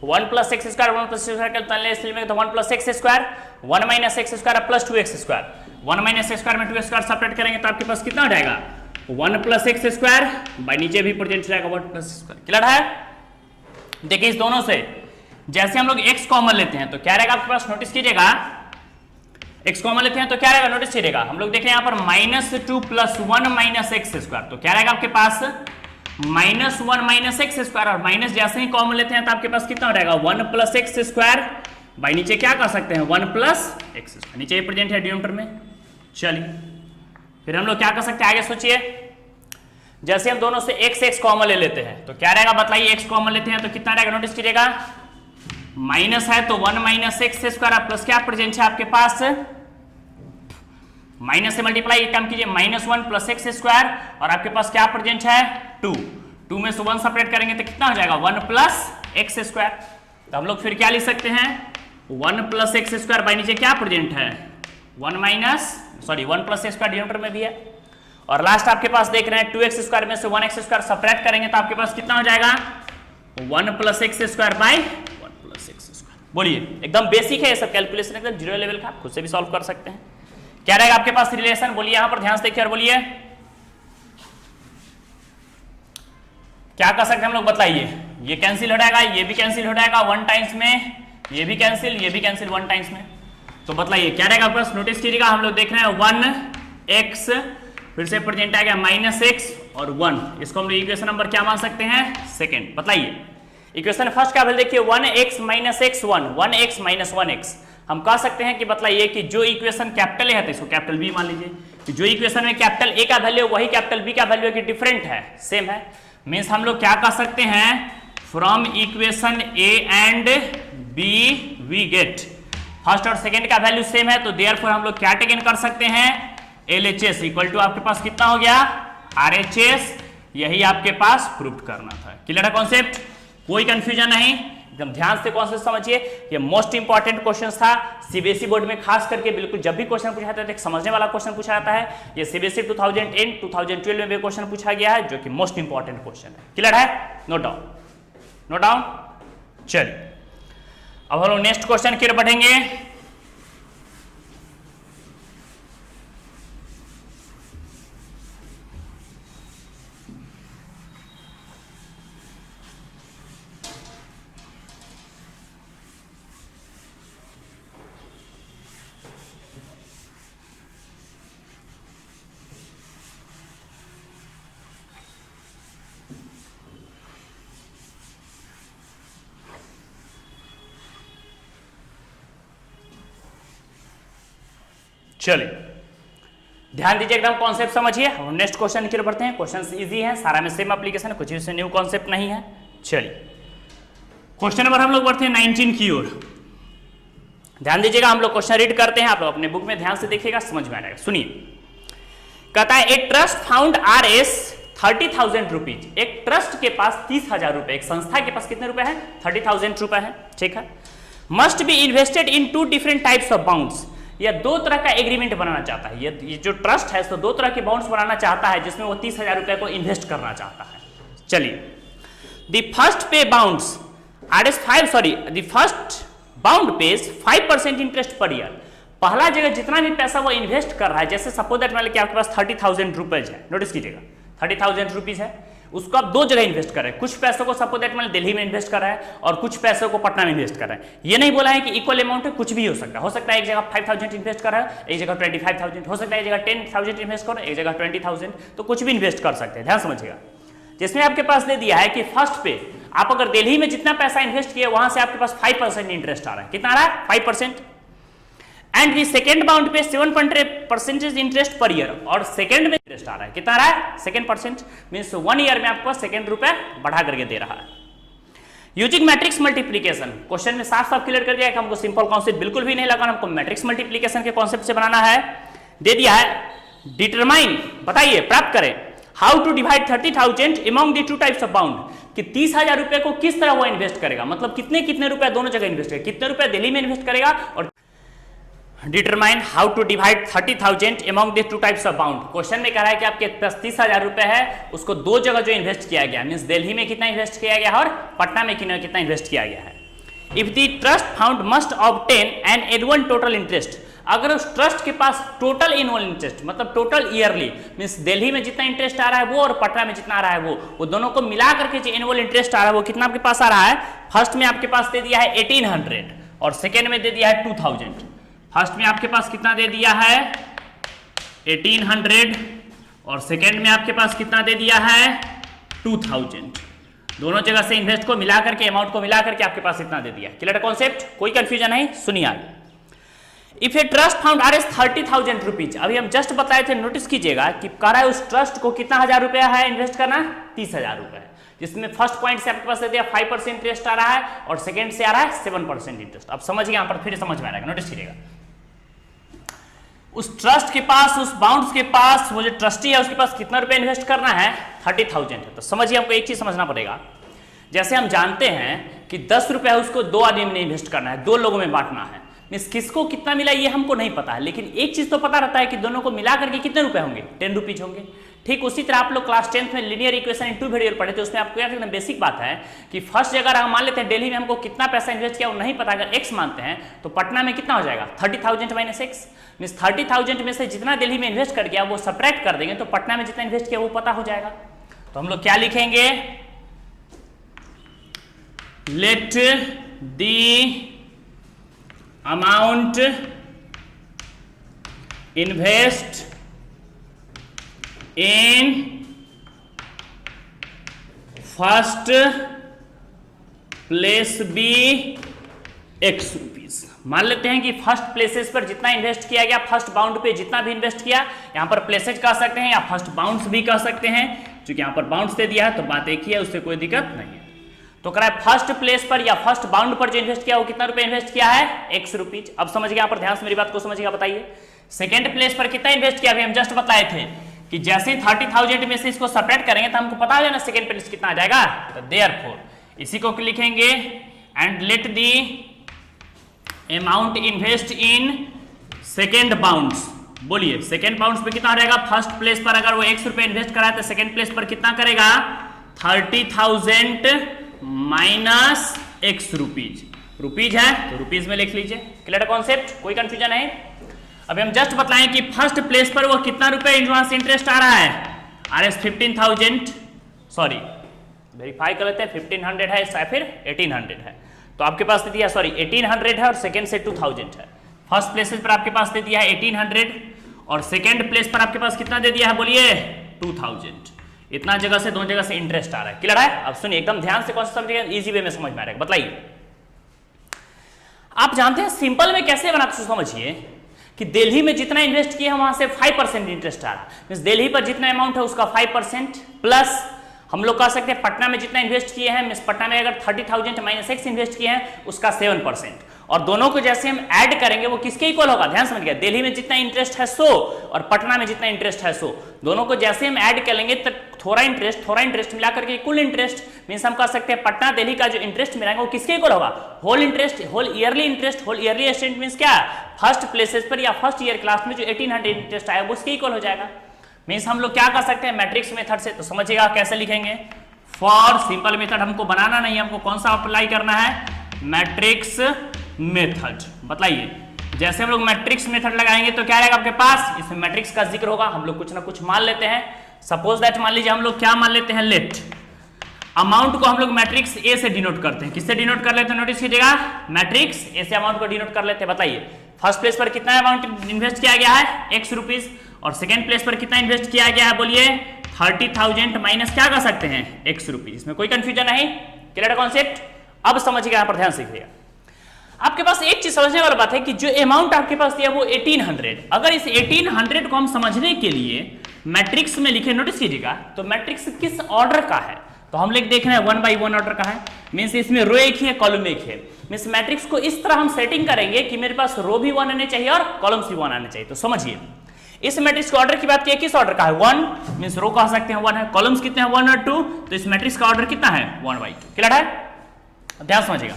1 + x स्क्वायर 1 + x स्क्वायर तो 1 + x square 1 - x square plus 2x square, 1 - x square में 2x स्क्वायर सेपरेट करेंगे तो आपके पास कितना हो जाएगा 1 + x स्क्वायर, बाई नीचे भी प्रेजेंट रहेगा 1 + स्क्वायर। क्लियर है? देखिए इस दोनों से जैसे हम लोग x कॉमन लेते हैं तो क्या रहेगा आपके पास, नोटिस कीजिएगा, x कॉमन लेते हैं तो क्या रहेगा, नोटिस कीजिएगा, हम लोग देख रहे हैं यहाँ पर -2 + 1 - x स्क्वायर, तो क्या रहेगा आपके पास -1 - x स्क्वायर, और माइनस जैसे ही कॉमन लेते हैं तो आपके पास कितना हो जाएगा 1 + x स्क्वायर, बाई नीचे क्या कर सकते हैं 1 + x स्क्वायर, नीचे प्रेजेंट है डिनोमिनेटर में। चलिए फिर हम लोग क्या कर सकते हैं, आगे सोचिए। जैसे हम दोनों से x कॉमन ले लेते हैं तो क्या रहेगा बताइए, x कॉमन लेते हैं तो कितना रहेगा, नोटिस कीजिएगा, माइनस है तो 1 - x स्क्वायर प्लस क्या प्रेजेंट है आपके पास, माइनस से मल्टीप्लाई काम कीजिए, -1 + x स्क्वायर, और आपके पास क्या प्रेजेंट है 2 में से 1 सेपरेट करेंगे तो कितना हो जाएगा 1 + x स्क्वायर। तो हम लोग फिर क्या लिख सकते हैं 1 + x स्क्वायर, बाई नीचे क्या प्रेजेंट है 1 + x स्क्वायर डिनोमिनेटर में भी है, और लास्ट आपके पास देख रहे हैं 2x स्क्वायर में से 1x स्क्वायर सेपरेट करेंगे तो आपके पास कितना हो जाएगा 1 + x square by 1 + x square. बोलिए, एकदम बेसिक है ये सब, कैलकुलेशन एकदम जीरो लेवल का, खुद से भी सॉल्व कर सकते हैं। क्या रहेगा आपके पास रिलेशन, बोलिए यहां पर ध्यान से देखिए और बोलिए क्या कर सकते हैं हम लोग, बताइए। ये कैंसिल हो जाएगा, ये भी कैंसिल हो जाएगा 1 टाइम्स में, ये भी कैंसिल 1 टाइम्स में, तो बताइए क्या रहेगा आपके पास, नोटिस कीजिएगा, हम लोग देख रहे हैं 1x, फिर से प्रेजेंट आ गया -x और 1, इसको हम लोग इक्वेशन नंबर क्या मान सकते हैं, सेकंड। बताइए इक्वेशन फर्स्ट क्या वैल्यू देखिए 1x - x 1x - 1x, हम कह सकते हैं कि बतलाइए कि जो इक्वेशन कैपिटल ए है तो इसको कैपिटल बी मान लीजिए, कि जो इक्वेशन में कैपिटल ए का वैल्यू वही कैपिटल बी का वैल्यू है कि डिफरेंट है, सेम है, मींस हम लोग क्या कह सकते हैं from equation A and B we get first और सेकंड का वैल्यू सेम है, तो देयरफॉर हम लोग क्या टेकन कर सकते हैं LHS इक्वल टू आपके पास कितना हो गया RHS, यही आपके पास प्रूव करना था। क्लियर है कॉन्सेप्ट, कोई कंफ्यूजन नहीं, एकदम ध्यान से कॉन्सेप्ट समझिए, ये मोस्ट इंपॉर्टेंट क्वेश्चन था सीबीएसई बोर्ड में, खास करके बिल्कुल जब भी क्वेश्चन पूछा जाता है तो एक समझने वाला क्वेश्चन पूछा जाता है। ये सीबीएसई 2010 2012 में भी क्वेश्चन पूछा गया है जो कि मोस्ट इंपॉर्टेंट क्वेश्चन है। क्लियर है, नोट डाउन। चलिए अब हम लोग नेक्स्ट क्वेश्चन की ओर बढ़ेंगे। चलिए ध्यान दीजिए, एकदम कॉन्सेप्ट समझिए। हम नेक्स्ट क्वेश्चन की ओर बढ़ते हैं। क्वेश्चन इजी है, सारा में सेम एप्लीकेशन है, कुछ इसमें न्यू कॉन्सेप्ट नहीं है। चलिए क्वेश्चन नंबर हम लोग बढ़ते हैं 19 की ओर। ध्यान दीजिएगा, हम लोग क्वेश्चन रीड करते हैं, आप लोग अपने बुक में ध्यान से देखिएगा, समझ में आएगा। सुनिए, कहता है a trust found RS 30,000 rupees, एक ट्रस्ट के पास 30,000 रुपए, एक संस्था के पास कितने रुपए हैं 30,000 रुपए है, ठीक है। Must be invested in 2 different types of bounds, यह 2 तरह का एग्रीमेंट बनाना चाहता है। ये जो ट्रस्ट है तो 2 तरह के बाउंड्स बनाना चाहता है जिसमें वो 30,000 रुपए को इन्वेस्ट करना चाहता है। चलिए, द फर्स्ट पे bounds RS 5 the first bound page 5% interest per year, पहला जगह जितना भी पैसा वो इन्वेस्ट कर रहा है, जैसे सपोज दैट मान लीजिए आपके पास 30,000 रुपीज है, नोटिस कीजिएगा 30,000 रुपीज है, उसको आप दो जगह इन्वेस्ट कर रहे हैं। कुछ पैसों को सपोज दैट मान दिल्ली में इन्वेस्ट कर रहा है और कुछ पैसों को पटना में इन्वेस्ट कर रहा है। ये नहीं बोला है कि इक्वल अमाउंट है, कुछ भी हो सकता है। हो सकता है एक जगह 5000 इन्वेस्ट कर रहा है, एक जगह 25,000, हो सकता है एक जगह 10,000 इन्वेस्ट कर रहा है, एक जगह 20,000, तो कुछ भी इन्वेस्ट कर सकते हैं। ध्यान समझिएगा, जिसमें आपके पास दे दिया है कि फर्स्ट पे आप अगर दिल्ली में जितना पैसा इन्वेस्ट किए वहां से आपके पास 5% इंटरेस्ट आ रहा है। कितना आ रहा है? 5%। एंड दी सेकंड बाउंड पे 7% इंटरेस्ट पर ईयर, और सेकंड में इंटरेस्ट आ रहा है। कितना आ रहा है? 2% मींस 1 ईयर में आपको सेकंड रुपए बढ़ा करके दे रहा है। यूजिंग मैट्रिक्स मल्टीप्लीकेशन, क्वेश्चन में साफ साफ क्लियर कर दिया है कि हमको सिंपल कॉन्सेप्ट बिल्कुल भी नहीं लगाना, हमको मैट्रिक्स मल्टीप्लीकेशन के कॉन्सेप्ट से बनाना है। दे दिया है डिटरमाइन, बताइए प्राप्त करें how to divide 30,000 among the two types of bound, कि 30,000 रुपए को किस तरह वो इन्वेस्ट करेगा, मतलब कितने कितने रुपए दोनों जगह इन्वेस्ट करेगा, कितने रुपए दिल्ली में इन्वेस्ट करेगा, और determine how to divide 30,000 among the two types of bound. Question में कह रहा है कि आपके पास 30,000 रुपए है, उसको दो जगह जो इन्वेस्ट किया गया, मींस दिल्ली में कितना इन्वेस्ट किया गया और पटना में कितना इन्वेस्ट किया गया है। If the trust found must obtain an annual total interest, अगर उस ट्रस्ट के पास टोटल एनुअल इंटरेस्ट मतलब टोटल ईयरली, मींस दिल्ली में जितना इंटरेस्ट आ रहा है वो और पटना में जितना आ रहा है वो दोनों को मिला करके जो एनुअल इंटरेस्ट आ रहा है वो कितना आपके पास आ रहा है। फर्स्ट में आपके पास दे दिया है 1800 और सेकेंड में दे दिया है 2000। फर्स्ट में आपके पास कितना दे दिया है 1800 और सेकेंड में आपके पास कितना दे दिया है 2000। दोनों जगह से इन्वेस्ट को मिला करके अमाउंट को मिला करके आपके पास इतना दे दिया। क्लियर कॉन्सेप्ट, कोई कंफ्यूजन नहीं? सुनिए आगे। If a trust found R S 30,000 rupees, अभी हम जस्ट बताए थे, नोटिस कीजिएगा कि कह रहा है उस ट्रस्ट को कितना हजार रुपया है इन्वेस्ट करना, 30,000 रुपए, जिसमें फर्स्ट पॉइंट से आपके पास दे दिया 5% इंटरेस्ट आ रहा है और सेकंड से आ रहा है 7% इंटरेस्ट। अब समझिए यहां पर फिर समझ में आएगा, नोटिस कीजिएगा। उस ट्रस्ट के पास, उस बाउंड्स के पास, वो जो ट्रस्टी है उसके पास कितना रुपए इन्वेस्ट करना है 30,000 है। तो समझिए हमको एक चीज समझना पड़ेगा, जैसे हम जानते हैं कि 10 रुपए है उसको दो आदमी में इन्वेस्ट करना है, दो लोगों में बांटना है, मींस किसको कितना मिला ये हमको नहीं पता है, लेकिन एक चीज तो पता रहता है कि दोनों को मिला करके कितने रुपए होंगे, 10 रुपीज होंगे। ठीक उसी तरह आप लोग क्लास 10th में linear equation in two variable पढ़े थे, उसमें आपको याद रखना बेसिक बात है कि फर्स्ट जगह हम मान लेते हैं दिल्ली में हमको कितना पैसा इन्वेस्ट किया वो नहीं पता, अगर x मानते हैं तो पटना में कितना हो जाएगा 30,000 माइनस x, मींस 30,000 में से जितना दिल्ली में इन्वेस्ट कर गया वो सब्ट्रैक्ट कर देंगे तो पटना में जितना इन्वेस्ट किया वो पता हो जाएगा। तो हम लोग क्या लिखेंगे, let the amount invest in first place be x rupees. मान लेते हैं कि फर्स्ट प्लेसेस पर जितना इन्वेस्ट किया गया, फर्स्ट बाउंड पे जितना भी इन्वेस्ट किया, यहां पर प्लेसेज कह सकते हैं या फर्स्ट बाउंड्स भी कह सकते हैं, क्योंकि यहां पर बाउंड्स दे दिया है तो बात एक ही है, उससे कोई दिक्कत नहीं है। तो कह रहा है फर्स्ट प्लेस पर या फर्स्ट बाउंड पर जो इन्वेस्ट किया वो कितना रुपए इन्वेस्ट किया है x रुपीज। अब समझिए यहां पर ध्यान से मेरी बात को समझिएगा, बताइए सेकंड प्लेस पर कितना इन्वेस्ट किया, अभी हम जस्ट बताए थे कि जैसे ही 30,000 में से इसको सेपरेट करेंगे तो हमको पता हो जाना सेकंड प्लेस कितना आ जाएगा। तो देयरफॉर इसी को लिखेंगे and let the amount invest in second bounds. बोलिए सेकंड बाउंड्स पे कितना रहेगा, फर्स्ट प्लेस पर अगर वो x रुपए इन्वेस्ट करा है तो सेकंड प्लेस पर कितना करेगा 30,000 माइनस x रुपीज। रुपीज है तो रुपीज में लिख लीजिए। क्लियर कॉन्सेप्ट, कोई कंफ्यूजन है? अभी हम जस्ट बताएं कि फर्स्ट प्लेस पर वो कितना रुपए इंटरेस्ट आ रहा है, RS 15,000, सॉरी वेरीफाई कर लेते हैं 1500 है या फिर 1800 है, तो आपके पास दे दिया सॉरी 1800 है और सेकंड से 2000 है। फर्स्ट प्लेसेस पर आपके पास दे दिया है 1800 और सेकंड प्लेस पर आपके पास कितना दे दिया है, बोलिए 2000। इतना जगह से दोनों जगह से इंटरेस्ट आ रहा है। क्लियर है? अब सुनिए एकदम ध्यान से कौन सा समझिएगा, इजी वे में समझ में आ रहा है। बताइए आप जानते हैं सिंपल में कैसे बनाते, समझिए कि दिल्ली में जितना इन्वेस्ट किया है वहां से 5% इंटरेस्ट आ रहा है, मींस दिल्ली पर जितना अमाउंट है उसका 5% प्लस हम लोग कह सकते हैं पटना में जितना इन्वेस्ट किए हैं, मींस पटना में अगर 30,000 माइनस x इन्वेस्ट किए हैं उसका 7%, और दोनों को जैसे हम ऐड करेंगे वो किसके इक्वल होगा, ध्यान समझिएगा, दिल्ली में जितना इंटरेस्ट है 100 और पटना में जितना इंटरेस्ट है 100, दोनों को जैसे हम ऐड करेंगे तो थोड़ा इंटरेस्ट मिला करके कुल इंटरेस्ट, मींस हम कह सकते हैं पटना दिल्ली का जो इंटरेस्ट मिलेगा वो किसके इक्वल होगा, whole interest, whole yearly interest. Whole yearly interest means क्या, फर्स्ट प्लेसेस पर या फर्स्ट ईयर क्लास में जो 1800 इंटरेस्ट आया वो उसके इक्वल हो जाएगा। मींस हम लोग क्या कर सकते हैं मैट्रिक्स मेथड से, तो समझिएगा कैसे लिखेंगे, फॉर सिंपल मेथड हमको बनाना नहीं, हमको कौन सा अप्लाई करना है, मैट्रिक्स मेथड। बताइए जैसे हम लोग मैट्रिक्स मेथड लगाएंगे तो क्या रहेगा आपके पास, इसमें मैट्रिक्स का जिक्र होगा, हम लोग कुछ ना कुछ मान लेते हैं, सपोज दैट मान लीजिए हम लोग क्या मान लेते हैं, लेट अमाउंट को हम लोग मैट्रिक्स ए से डिनोट करते हैं। किससे डिनोट कर लेते हैं, नोटिस कीजिएगा, मैट्रिक्स ए से अमाउंट को डिनोट कर लेते हैं। बताइए फर्स्ट प्लेस पर कितना अमाउंट इन्वेस्ट किया गया है, x रुपीज, और सेकंड प्लेस पर कितना इन्वेस्ट किया गया है, बोलिए 30,000 माइनस क्या कर सकते हैं, x रुपीज। इसमें कोई कंफ्यूजन नहीं, क्लियर कॉन्सेप्ट। अब समझिएगा, यहाँ पर ध्यान से देखिएगा, आपके पास एक चीज समझने वाली बात है कि जो अमाउंट आपके पास दिया वो 1800, अगर इस 1800 को हम समझने के लिए मैट्रिक्स में लिखे, नोटिस कीजिएगा, तो मैट्रिक्स किस ऑर्डर का है, तो हम लोग देख रहे हैं 1 by 1 ऑर्डर का है, मींस इसमें रो एक ही है, कॉलम एक है। मींस मैट्रिक्स को इस तरह हम सेटिंग करेंगे कि मेरे पास रो भी 1 आने चाहिए और कॉलम्स भी 1 आने चाहिए। तो समझिए, इस मैट्रिक्स के ऑर्डर की बात की, किस ऑर्डर का है, 1, मींस रो कह सकते हैं 1 है, कॉलम्स कितने हैं 1 और 2, तो इस मैट्रिक्स का ऑर्डर कितना है 1 by 2। क्लियर है, ध्यान समझिएगा।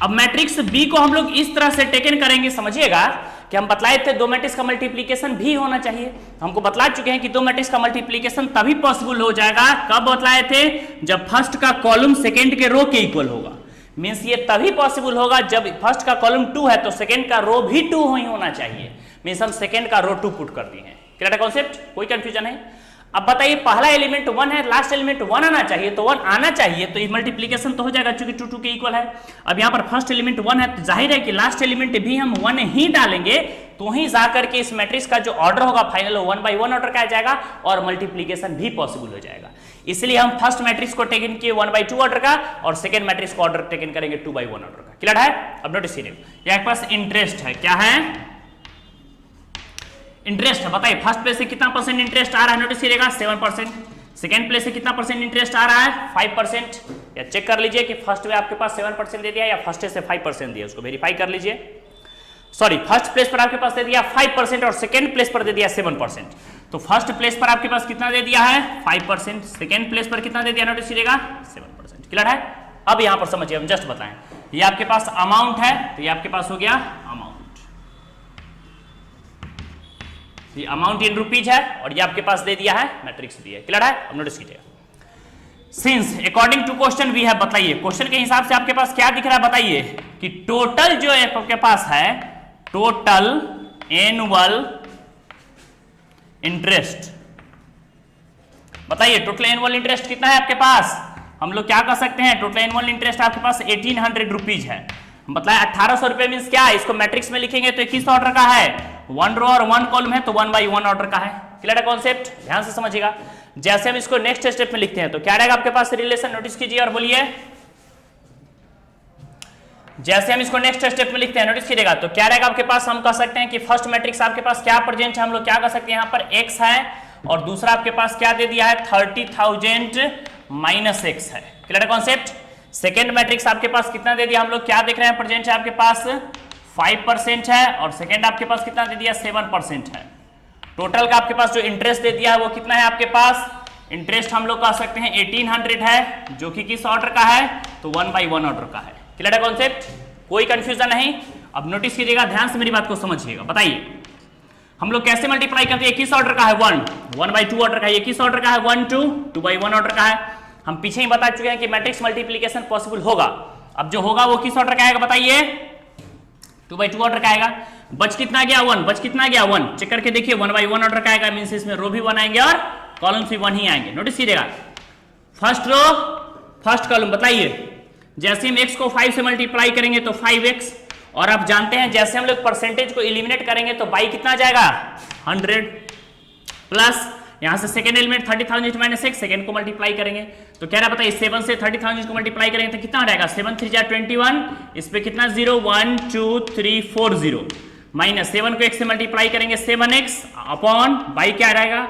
अब मैट्रिक्स बी को हम लोग इस तरह से टेकन करेंगे, समझिएगा कि हम बतलाए थे दो मैट्रिक्स का मल्टीप्लीकेशन भी होना चाहिए। हमको बतला चुके हैं कि दो मैट्रिक्स का मल्टीप्लीकेशन तभी पॉसिबल हो जाएगा, कब बतलाए थे, जब फर्स्ट का कॉलम सेकंड के रो के इक्वल होगा। मींस ये तभी पॉसिबल होगा जब फर्स्ट का कॉलम 2 है तो सेकंड का रो भी 2 ही होना चाहिए। मींस हम सेकंड का रो 2 पुट कर दिए हैं। क्लियर है कॉन्सेप्ट, कोई कंफ्यूजन है। अब बताइए पहला एलिमेंट 1 है, लास्ट एलिमेंट 1 आना चाहिए, तो 1 आना चाहिए, तो ये मल्टीप्लीकेशन तो हो जाएगा क्योंकि 2 2 के इक्वल है। अब यहाँ पर फर्स्ट एलिमेंट 1 है, तो जाहिर है कि लास्ट एलिमेंट भी हम 1 ही डालेंगे, तो ही जाकर के इस मैट्रिक्स का जो ऑर्डर होगा फाइनल 1 by 1 ऑर्डर का आ जाएगा और मल्टीप्लीकेशन भी पॉसिबल हो जाएगा। इसलिए हम फर्स्ट मैट्रिक्स को टेकन किए 1 by 2 ऑर्डर का और सेकंड मैट्रिक्स को ऑर्डर टेकन करेंगे 2 by 1 ऑर्डर का। क्लियर है। अब नोटिस कीजिए, यहाँ पास इंटरेस्ट है, क्या है, इंटरेस्ट है। बताइए फर्स्ट प्लेस से कितना परसेंट इंटरेस्ट आ रहा है, नोटिस कीजिएगा 7%। सेकंड प्लेस से कितना परसेंट इंटरेस्ट आ रहा है 5%। या चेक कर लीजिए कि फर्स्ट में आपके पास 7% दे दिया या फर्स्ट से 5% दिया, उसको वेरीफाई कर लीजिए। सॉरी, फर्स्ट प्लेस पर आपके पास दे दिया 5% और सेकंड प्लेस पर दे दिया 7%। तो फर्स्ट प्लेस पर आपके पास कितना दे दिया है 5%, सेकंड प्लेस पर कितना दे दिया, नोटिस कीजिएगा 7%। क्लियर है। अब यहां पर समझिए, हम जस्ट बताएं, ये आपके पास अमाउंट है, तो ये आपके पास हो गया अमाउंट, ये अमाउंट इन रुपीज है, और ये आपके पास दे दिया है मैट्रिक्स भी है। क्लियर है। अब नोटिस कीजिएगा, since according to question we है, बताइए क्वेश्चन के हिसाब से आपके पास क्या दिख रहा है, बताइए कि टोटल जो आपके पास है, टोटल एनुअल इंटरेस्ट, बताइए टोटल एनुअल इंटरेस्ट कितना है आपके पास। हम लोग क्या कर सकते हैं, टोटल एनुअल इंटरेस्ट आपके पास 1800 रुपीज है। मतलब 1800 रुपए मीन क्या है, इसको मैट्रिक्स में लिखेंगे तो किस ऑर्डर का है, 1 रो और 1 कॉलम है, तो 1 by 1 ऑर्डर का है। क्लियर है कॉन्सेप्ट, ध्यान से समझिएगा। जैसे हम इसको नेक्स्ट स्टेप में लिखते हैं तो क्या रहेगा आपके पास रिलेशन, नोटिस कीजिए और बोलिए। जैसे हम इसको नेक्स्ट स्टेप में लिखते हैं, नोटिस कीजिएगा, तो क्या रहेगा आपके पास, हम कह सकते हैं कि फर्स्ट मैट्रिक्स आपके पास क्या प्रेजेंट है, हम लोग क्या कर सकते हैं, यहाँ पर x है और दूसरा आपके पास क्या दे दिया है 30,000 माइनस x है। क्लियर है कॉन्सेप्ट। सेकेंड मैट्रिक्स आपके पास कितना दे दिया, हम लोग क्या देख रहे हैं, प्रेजेंट है आपके पास 5% है और सेकेंड आपके पास कितना दे दिया 7% है। टोटल का आपके पास जो इंटरेस्ट दे दिया है वो कितना है आपके पास, इंटरेस्ट हम लोग कह सकते हैं 1800 है, जो कि किस ऑर्डर का है, तो 1 by 1 ऑर्डर का है। क्लियर है कॉन्सेप्ट, कोई कंफ्यूजन नहीं। अब नोटिस कीजिएगा, ध्यान से मेरी बात को समझिएगा। बताइए हम लोग कैसे मल्टीप्लाई करते हैं, किस ऑर्डर का है 1 by 2 ऑर्डर का है, ये किस ऑर्डर का है 1 2 by 1 ऑर्डर का है। हम पीछे ही बता चुके हैं कि मैट्रिक्स मल्टीप्लिकेशन पॉसिबल होगा। अब जो होगा वो किस ऑर्डर का आएगा, बताइए 2 by 2 ऑर्डर का आएगा। बच कितना गया 1, बच कितना गया 1, चेक करके देखिए 1 by 1 ऑर्डर का आएगा, मींस इसमें रो भी 1 आएंगे और कॉलम्स भी 1 ही आएंगे। नोटिस कीजिएगा, फर्स्ट रो फर्स्ट कॉलम, बताइए जैसे हम x को 5 से मल्टीप्लाई करेंगे तो 5x, और आप जानते हैं जैसे हम लोग परसेंटेज को एलिमिनेट करेंगे तो बाई कितना जाएगा 100, प्लस यहां से second element 30,000 minus x, second को मल्टीप्लाई करेंगे तो क्या रहा, बताइए 7 से 30,000 को मल्टीप्लाई करेंगे तो कितना रहेगा 7 3 21, इस पे कितना 0 1 2 3 4 0, माइनस 7 को x से मल्टीप्लाई करेंगे 7x अपॉन बाई क्या रहेगा,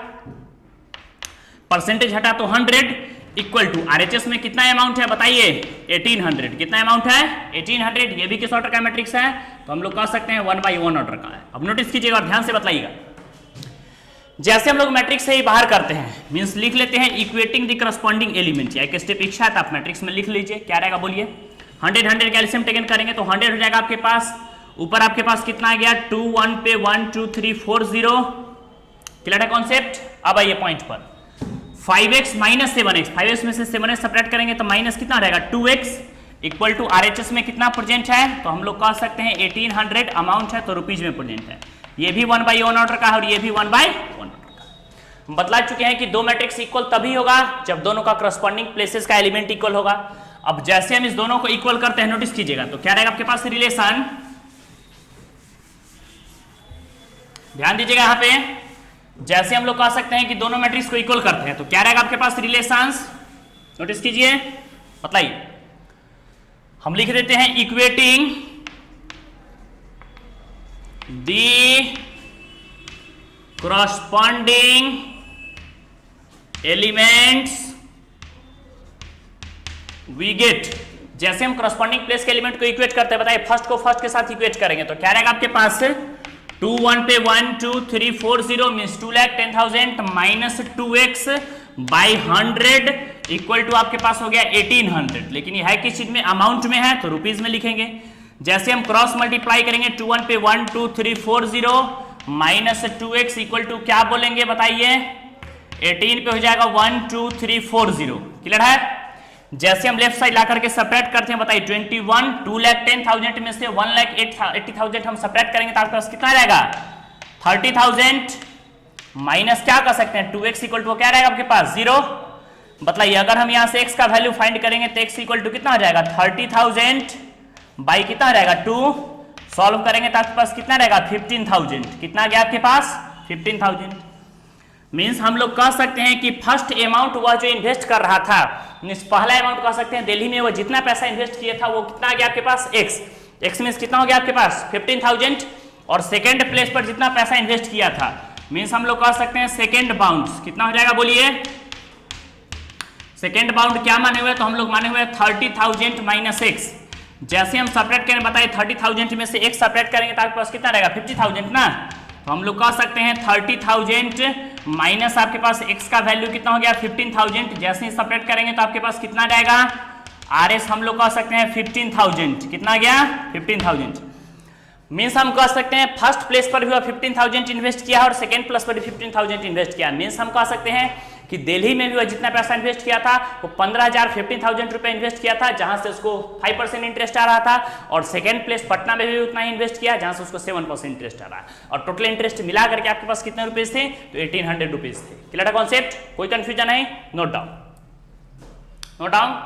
परसेंटेज हटा तो 100 इक्वल टू RHS में कितना अमाउंट है, बताइए 1800, कितना अमाउंट है 1800। ये भी किस ऑर्डर का मैट्रिक्स है, तो हम लोग कह सकते हैं 1 by 1 ऑर्डर का है। अब नोटिस कीजिएगा और ध्यान से बताइएगा, जैसे हम लोग मैट्रिक्स से ही बाहर करते हैं, मींस लिख लेते हैं इक्वेटिंग द करस्पॉन्डिंग एलिमेंट, या एक स्टेप इच्छा है तो आप मैट्रिक्स में लिख लीजिए, क्या रहेगा बोलिए 100 100 का एलसीएम टेकन करेंगे तो 100 हो जाएगा आपके पास, ऊपर आपके पास कितना आ गया 2 1 पे 1 2 3 4 0। क्लियर है कॉन्सेप्ट। अब आइए पॉइंट पर, 5x माइनस 7x, 5x में से 7x सब्ट्रैक्ट करेंगे तो माइनस कितना रहेगा 2x इक्वल टू RHS में कितना प्रेजेंट है, तो हम लोग कह सकते हैं 1800 अमाउंट है तो रुपीज में प्रेजेंट है। ये भी 1 by 1 ऑर्डर का है और ये भी 1 by 1 ऑर्डर का। बतला चुके हैं कि दो मैट्रिक्स इक्वल तभी होगा जब दोनों का करस्पॉन्डिंग प्लेसेस का एलिमेंट इक्वल होगा। अब जैसे हम इस दोनों को इक्वल करते हैं, नोटिस कीजिएगा, तो क्या रहेगा आपके पास रिलेशन, ध्यान दीजिएगा यहां पे, जैसे हम लोग कह सकते हैं कि दोनों मैट्रिक्स को इक्वल करते हैं तो क्या रहेगा आपके पास रिलेशंस, नोटिस कीजिए, बताइए, हम लिख देते हैं equating the corresponding elements we get. जैसे हम करस्पॉन्डिंग प्लेस के एलिमेंट को इक्वेट करते हैं, बताइए फर्स्ट को फर्स्ट के साथ इक्वेट करेंगे तो क्या रहेगा आपके पास 2 1 पे 1 2 3 4 0 means 2,10,000 minus 2x by 100 equal to आपके पास हो गया 1800। लेकिन ये है किस चीज में, अमाउंट में है तो रुपीज में लिखेंगे। जैसे हम क्रॉस मल्टीप्लाई करेंगे 2 1 पे 1 2 3 4 0 माइनस 2x इक्वल टू क्या बोलेंगे बताइए, 18 पे हो जाएगा 1 2 3 4 0। क्लियर है। जैसे हम लेफ्ट साइड ला करके सपरेट करते हैं, बताइए 21 2,10,000 में से 1,80,000 हम सपरेट करेंगे तो आपके पास कितना रहेगा 30,000 माइनस क्या कर सकते हैं 2x इक्वल टू क्या रहेगा आपके पास 0। बताइए अगर हम यहां से x का वैल्यू फाइंड करेंगे तो x इक्वल टू कितना हो जाएगा 30,000 बाई कितना रहेगा 2, सॉल्व करेंगे तो आपके पास कितना रहेगा 15,000। कितना गया आपके पास 15,000। मींस हम लोग कह सकते हैं कि फर्स्ट अमाउंट वह जो इन्वेस्ट कर रहा था, मींस पहला अमाउंट कह सकते हैं दिल्ली में वो जितना पैसा इन्वेस्ट किया था वो कितना गया आपके पास x मींस कितना हो गया आपके पास 15,000। और सेकेंड प्लेस पर जितना पैसा इन्वेस्ट किया था मींस हम लोग कह सकते हैं सेकेंड बाउंड कितना हो जाएगा बोलिए। सेकेंड बाउंड क्या माने हुए, तो हम लोग माने हुए 30,000 माइनस x। जैसे हम सेपरेट करें, बताइए 30,000 में से x सेपरेट करेंगे तो आपके पास कितना रहेगा 50,000 ना, तो हम लोग कह सकते हैं 30,000 माइनस आपके पास x का वैल्यू कितना हो गया 15,000। जैसे ही सेपरेट करेंगे तो आपके पास कितना रहेगा RS, हम लोग कह सकते हैं 15,000। कितना गया 15,000। मीन्स हम कह सकते हैं फर्स्ट प्लेस पर भी 15,000 इन्वेस्ट किया और सेकेंड प्लेस पर भी 15,000 इन्वेस्ट किया। मीन्स हम कह सकते हैं कि दिल्ली में भी वह जितना पैसा इन्वेस्ट किया था वो 15,000 रुपए इन्वेस्ट किया था, जहां से उसको 5% इंटरेस्ट आ रहा था। और सेकंड प्लेस पटना में भी उतना ही इन्वेस्ट किया जहां से उसको 7% इंटरेस्ट आ रहा है। और टोटल इंटरेस्ट मिला करके आपके पास कितने रुपीज थे, तो 1800 रुपीज थे। क्लियर है कॉन्सेप्ट, कोई कंफ्यूजन है, नोट डाउन, नोट डाउन।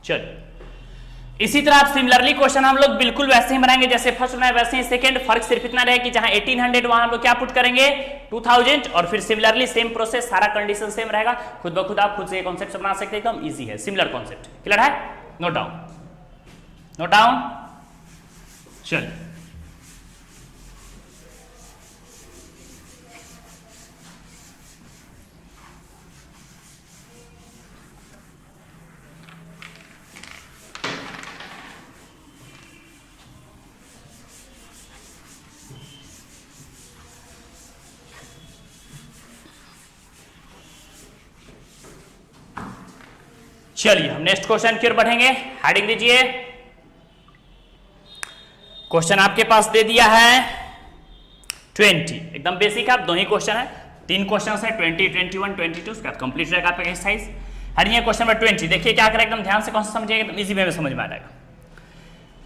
चलिए इसी तरह आप सिमिलरली क्वेश्चन हम लोग बिल्कुल वैसे ही बनाएंगे जैसे फर्स्ट बनाए वैसे ही सेकंड। फर्क सिर्फ इतना रहे कि जहां 1800 वहां हम लोग क्या पुट करेंगे 2000 और फिर सिमिलरली सेम प्रोसेस, सारा कंडीशन सेम रहेगा। खुद ब खुद आप खुद से ये कॉन्सेप्ट बना सकते हैं, एकदम इजी है, सिमिलर कॉन्सेप्ट। क्लियर है, नोट डाउन, नोट डाउन। चलिए चलिए हम नेक्स्ट क्वेश्चन की ओर बढ़ेंगे। हेडिंग दीजिए, क्वेश्चन आपके पास दे दिया है 20, एकदम बेसिक है, दो ही क्वेश्चन है, 3 क्वेश्चन है 20, 21, 22, उसके बाद कंप्लीट रहेगा आपका एक्सरसाइज। हेडिंग है क्वेश्चन नंबर 20। देखिए क्या करें, एकदम ध्यान से कौन सा समझिएगा, एकदम इजी वे में समझ में आ जाएगा।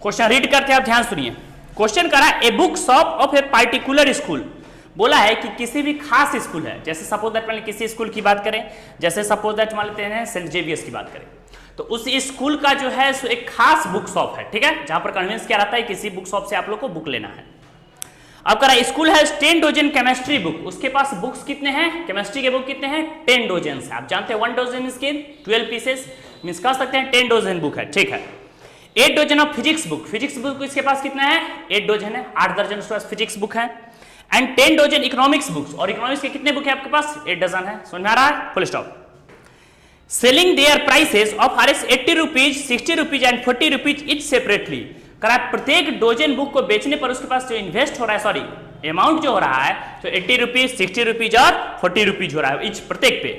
क्वेश्चन रीड करते हैं आप, ध्यान सुनिए। क्वेश्चन करा a book shop of a particular school, बोला है कि किसी भी खास स्कूल है, जैसे सपोज दैट मान किसी स्कूल की बात करें, जैसे सपोज दैट मान लेते हैं सेंट जेवियर्स की बात करें, तो उस स्कूल का जो है सो एक खास बुक शॉप है, ठीक है, जहां पर कन्विंस किया रहता है किसी बुक शॉप से आप लोग को बुक लेना है। अब करा स्कूल है 10 डोजन केमिस्ट्री बुक, उसके पास बुक्स कितने हैं, केमिस्ट्री के बुक कितने हैं 10 डोजन है। आप जानते हैं 1 डोजन इसके 12 पीसेस, मींस कह सकते हैं 10 डोजन बुक है, ठीक है। 8 dozen of physics book, physics book इसके पास कितना है 8 डोजन है, 8 दर्जन उसके पास फिजिक्स बुक है। एंड 10 डोजन इकोनॉमिक्स बुक्स, और इकोनॉमिक्स के कितने बुक है आपके पास 8 डजन है। समझ में आ रहा है, full stop. Selling their prices of RS 80 rupees 60 rupees and 40 rupees each separately. करा प्रत्येक डोजन बुक को बेचने पर उसके पास जो इन्वेस्ट हो रहा है, सॉरी अमाउंट जो हो रहा है, तो 80 रुपीज 60 रुपीज और 40 रुपीज हो रहा है इच प्रत्येक पे।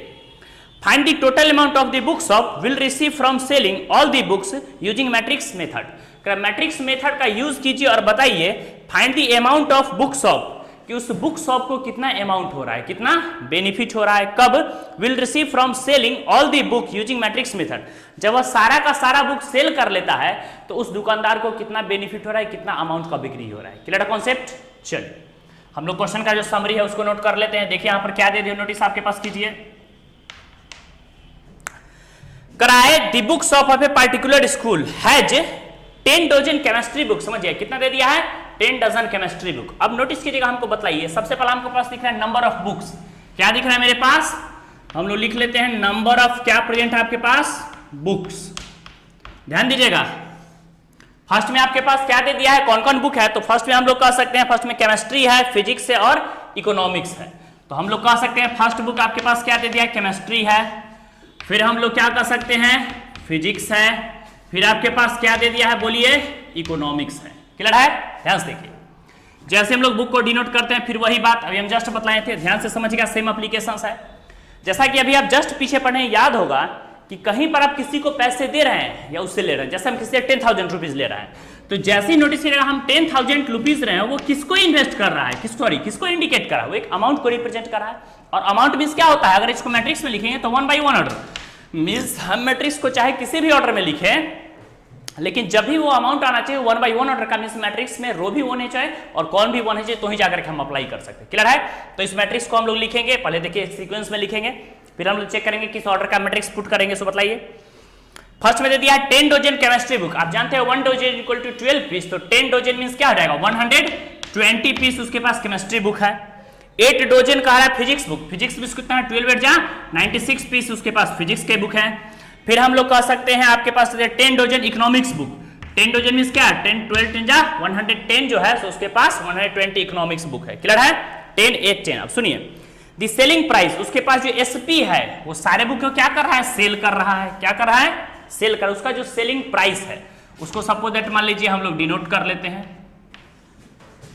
Find the total amount of the book shop will receive from selling all the books using matrix method. Matrix method का यूज कीजिए और बताइए find the amount of book shop, कि उस बुक शॉप को कितना अमाउंट हो रहा है, कितना बेनिफिट हो रहा है, कब। Will receive from selling all the book using matrix method, जब वह सारा का सारा बुक सेल कर लेता है तो उस दुकानदार को कितना बेनिफिट हो रहा है, कितना अमाउंट का बिक्री हो रहा है। Clear concept. चलिए हम लोग क्वेश्चन का जो समरी है उसको नोट कर लेते हैं। देखिए यहां पर क्या दे दिया, नोटिस आपके पास कीजिए। कराए the books of a particular school has 10 dozen chemistry book. समझिए कितना दे दिया है, 10 डजन केमिस्ट्री बुक। अब नोटिस कीजिएगा, हमको बताइए, सबसे पहले हमको पास दिख रहा है नंबर ऑफ बुक्स। क्या दिख रहा है मेरे पास, हम लोग लिख लेते हैं नंबर ऑफ, क्या प्रेजेंट है आपके पास, बुक्स। ध्यान दीजिएगा, फर्स्ट में आपके पास क्या दे दिया है, कौन कौन बुक है। तो फर्स्ट में हम लोग कह सकते हैं, फर्स्ट में केमिस्ट्री है, फिजिक्स है और इकोनॉमिक्स है। तो हम लोग कह सकते हैं फर्स्ट बुक आपके पास क्या दे दिया है, केमिस्ट्री है। फिर हम लोग क्या कर सकते हैं, फिजिक्स है। फिर आपके पास क्या दे दिया है, बोलिए, इकोनॉमिक्स है। क्लियर है, ध्यान से देखिए। जैसे हम लोग बुक को डिनोट करते हैं, फिर वही बात अभी हम जस्ट बतलाए थे, ध्यान से समझिएगा, सेम एप्लीकेशंस है। जैसा कि अभी आप जस्ट पीछे पढ़े, याद होगा कि कहीं पर आप किसी को पैसे दे रहे हैं या उससे ले रहे हैं, जैसे हम किसी से 10,000 रुपीज ले रहे हैं, तो जैसे ही नोटिस करिएगा हम 10,000 रुपीज रहे हैं, वो किसको इन्वेस्ट कर रहा है, किसको इंडिकेट कर रहा है, वो एक अमाउंट को रिप्रेजेंट कर रहा है। और अमाउंट मींस क्या होता है, अगर इसको मैट्रिक्स में लिखेंगे तो 1 by 1 ऑर्डर मींस हम मैट्रिक्स को चाहे किसी भी ऑर्डर में लिखें, लेकिन जब भी वो अमाउंट आना चाहिए 1 by 1 ऑर्डर का, मींस मैट्रिक्स में रो भी होने चाहिए और कॉलम भी होने चाहिए, तो ही जाकर के हम अप्लाई कर सकते हैं। क्लियर है, तो इस मैट्रिक्स को हम लोग लिखेंगे, पहले देखिए सीक्वेंस में लिखेंगे, फिर हम लोग चेक करेंगे किस ऑर्डर का मैट्रिक्स पुट करेंगे। सो बताइए, फर्स्ट में दे दिया है 10 डजन केमिस्ट्री बुक। आप जानते हैं 1 डजन इक्वल टू 12 पीस, तो 10 डजन मींस क्या हो जाएगा, 120 पीस उसके पास केमिस्ट्री बुक है। 8 डजन का है फिजिक्स बुक, फिजिक्स बुक कितना है, 12 जा 96 पीस उसके पास फिजिक्स के बुक है। फिर हम लोग कह सकते हैं आपके पास 10 dozen economics book, 10 dozen means क्या, 10 12 10 जा 110 जो है, तो उसके पास 120 इकोनॉमिक्स बुक है। क्लियर है, 10 8 10। अब सुनिए, द सेलिंग प्राइस, उसके पास जो एसपी है वो सारे बुक को क्या कर रहा है, सेल कर रहा है। क्या कर रहा है, सेल कर, उसका जो सेलिंग प्राइस है उसको सपोज दैट मान लीजिए हम लोग डिनोट कर लेते हैं।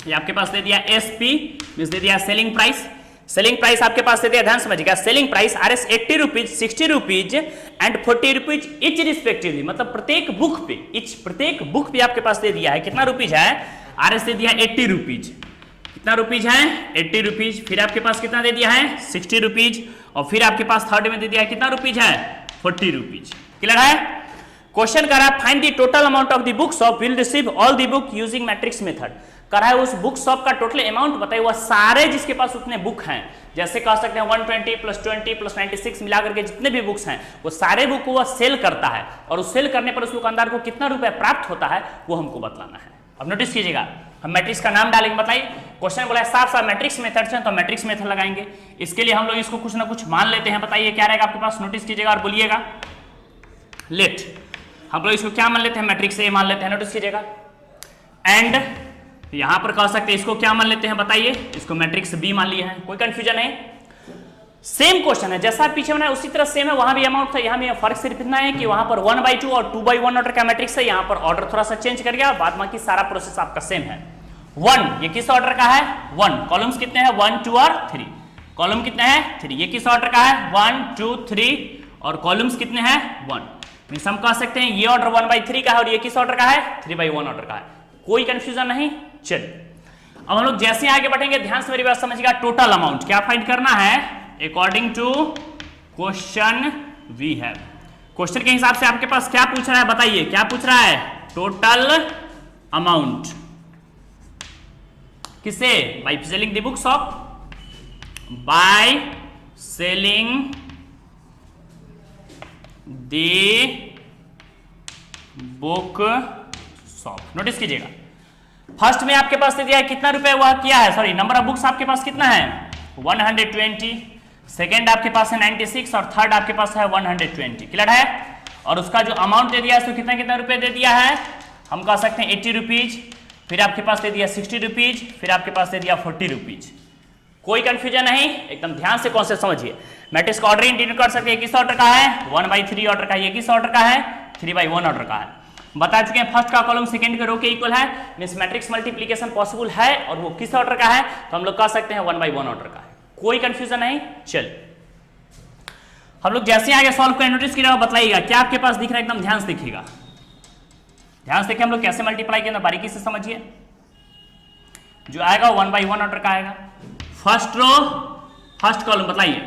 ये आपके पास दे दिया एसपी मींस दे दिया सेलिंग प्राइस। सेलिंग प्राइस आपके पास दे दिया, ध्यान समझिएगा, selling price R S 80 rupees, 60 rupees and 40 rupees each respectively, मतलब प्रत्येक बुक पे आपके पास दे दिया है कितना रुपीज है, आर एस दे दिया 80 रुपीज। कितना रुपीज है, 80 रुपीज। फिर आपके पास कितना दे दिया है, 60 रुपीज। और फिर आपके पास थर्ड में दे दिया है कितना रुपीज है, 40 रुपीज। क्लियर है, क्वेश्चन कर रहा है find the total amount of the books of will receive all the book using matrix method. कर रहा है उस बुक शॉप का टोटल अमाउंट बताइए, वह सारे जिसके पास उतने बुक हैं, जैसे कह सकते हैं 120 + 20 + 96 मिलाकर के जितने भी बुक्स हैं, वो सारे बुक को वह सेल करता है, और उस सेल करने पर उस दुकानदार को कितना रुपया प्राप्त होता है वो हमको बतलाना है। अब नोटिस कीजिएगा, हम मैट्रिक्स का नाम डालेंगे, बताइए क्वेश्चन बोला है साफ साफ मैट्रिक्स मेथड से, तो मैट्रिक्स मेथड लगाएंगे। इसके लिए हम लोग इसको कुछ ना कुछ मान लेते हैं, बताइए क्या रहेगा आपके पास, नोटिस कीजिएगा और बोलिएगा। लेट हम लोग इसको क्या मान लेते हैं, मैट्रिक्स ए मान लेते हैं, नोटिस कीजिएगा। एंड यहां पर कह सकते हैं इसको क्या मान लेते हैं, बताइए, इसको मैट्रिक्स बी मान लिए हैं, कोई कंफ्यूजन नहीं। सेम क्वेश्चन है जैसा पीछे बनाया उसी तरह सेम है, वहां भी अमाउंट था, यहां भी फर्क सिर्फ इतना है कि वहां पर 1 by 2 और 2 by 1 ऑर्डर का मैट्रिक्स है, यहां पर ऑर्डर थोड़ा सा चेंज कर गया, बाद बाकी सारा प्रोसेस आपका सेम है। 1 ये किस ऑर्डर का है, 1 कॉलम्स कितने हैं, 1 2 और 3, कॉलम कितने हैं 3, ये किस ऑर्डर का है, 1 2 3 और कॉलम्स कितने हैं 1। मींस हम कह सकते हैं ये ऑर्डर 1 by 3 का है और ये किस ऑर्डर का है, 3 by 1 ऑर्डर का है, कोई कंफ्यूजन नहीं। चलिए अब हम लोग जैसे आगे बढ़ेंगे, ध्यान से मेरी बात समझिएगा, टोटल अमाउंट क्या फाइंड करना है, according to question we have. क्वेश्चन के हिसाब से आपके पास क्या पूछ रहा है, बताइए क्या पूछ रहा है, टोटल अमाउंट किसे, by selling the book shop, by selling the book shop. Notice कीजिएगा, फर्स्ट में आपके पास दे दिया है कितना रुपए वह किया है, सॉरी नंबर ऑफ बुक्स आपके पास कितना है 120, सेकेंड आपके पास है 96 और थर्ड आपके पास है 120। क्लियर है, और उसका जो अमाउंट दे दिया है तो कितना कितना रुपए दे दिया है, हम कह सकते हैं 80 रुपीज, फिर आपके पास दे दिया 60 रुपीज, फिर आपके पास दे दिया 40 रुपीज। कोई कंफ्यूजन नहीं, एकदम ध्यान से कॉन्सेप्ट समझिए। मैट्रिक्स का ऑर्डर इंडिकेट कर सकते हैं, किस ऑर्डर का है 1 by 3 ऑर्डर का, ये किस ऑर्डर का है 3 by 1 ऑर्डर का है। बता चुके हैं फर्स्ट का कॉलम सेकंड के रो के इक्वल है, मींस मैट्रिक्स मल्टीप्लिकेशन पॉसिबल है, और वो किस ऑर्डर का है, तो हम लोग कह सकते हैं 1 by 1 ऑर्डर का है, कोई कंफ्यूजन नहीं। चल हम लोग जैसे आगे सॉल्व करें, नोटिस कीजिएगा, बताइएगा क्या आपके पास दिख रहा है, एकदम ध्यान से देखिएगा, ध्यान से देखिए हम लोग कैसे मल्टीप्लाई किया, बारीकी से समझिए। जो आएगा 1 by 1 ऑर्डर का आएगा, फर्स्ट रो फर्स्ट कॉलम, बताइए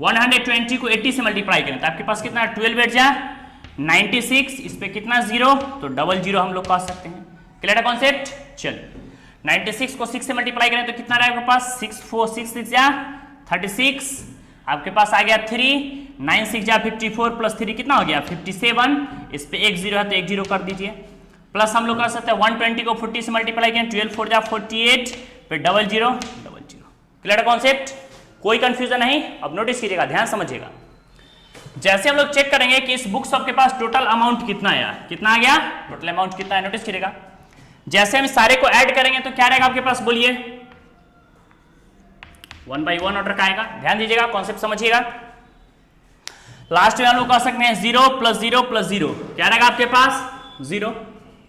120 को 80 से मल्टीप्लाई करें तो आपके पास कितना है 12 बैठ जाए 96, इस पे कितना 0, तो डबल 0 हम लोग कह सकते हैं। क्लियर है कॉन्सेप्ट। चलो 96 को 6 से मल्टीप्लाई करें तो कितना रहेगा आपके पास 6 4 6 6 जा 36, आपके पास आ गया 3, 9 6 जा 54 प्लस 3 कितना हो गया 57, इस पे एक जीरो है तो एक जीरो कर दीजिए, प्लस हम लोग कर सकते हैं 120 को 40 से मल्टीप्लाई करें 12 4 जा 48, फिर डबल जीरो। क्लियर कॉन्सेप्ट, कोई कंफ्यूजन नहीं। अब नोटिस कीजिएगा, ध्यान समझिएगा, जैसे हम लोग चेक करेंगे कि इस बुक्स आपके पास टोटल अमाउंट कितना आया, कितना आ गया टोटल अमाउंट कितना है, नोटिस कीजिएगा, जैसे हम सारे को ऐड करेंगे तो क्या रहेगा आपके पास, बोलिए 1 by 1 ऑर्डर का आएगा। ध्यान दीजिएगा, कॉन्सेप्ट समझिएगा। लास्ट में हम लोग कह सकते हैं 0 + 0 + 0 क्या रहेगा आपके पास 0।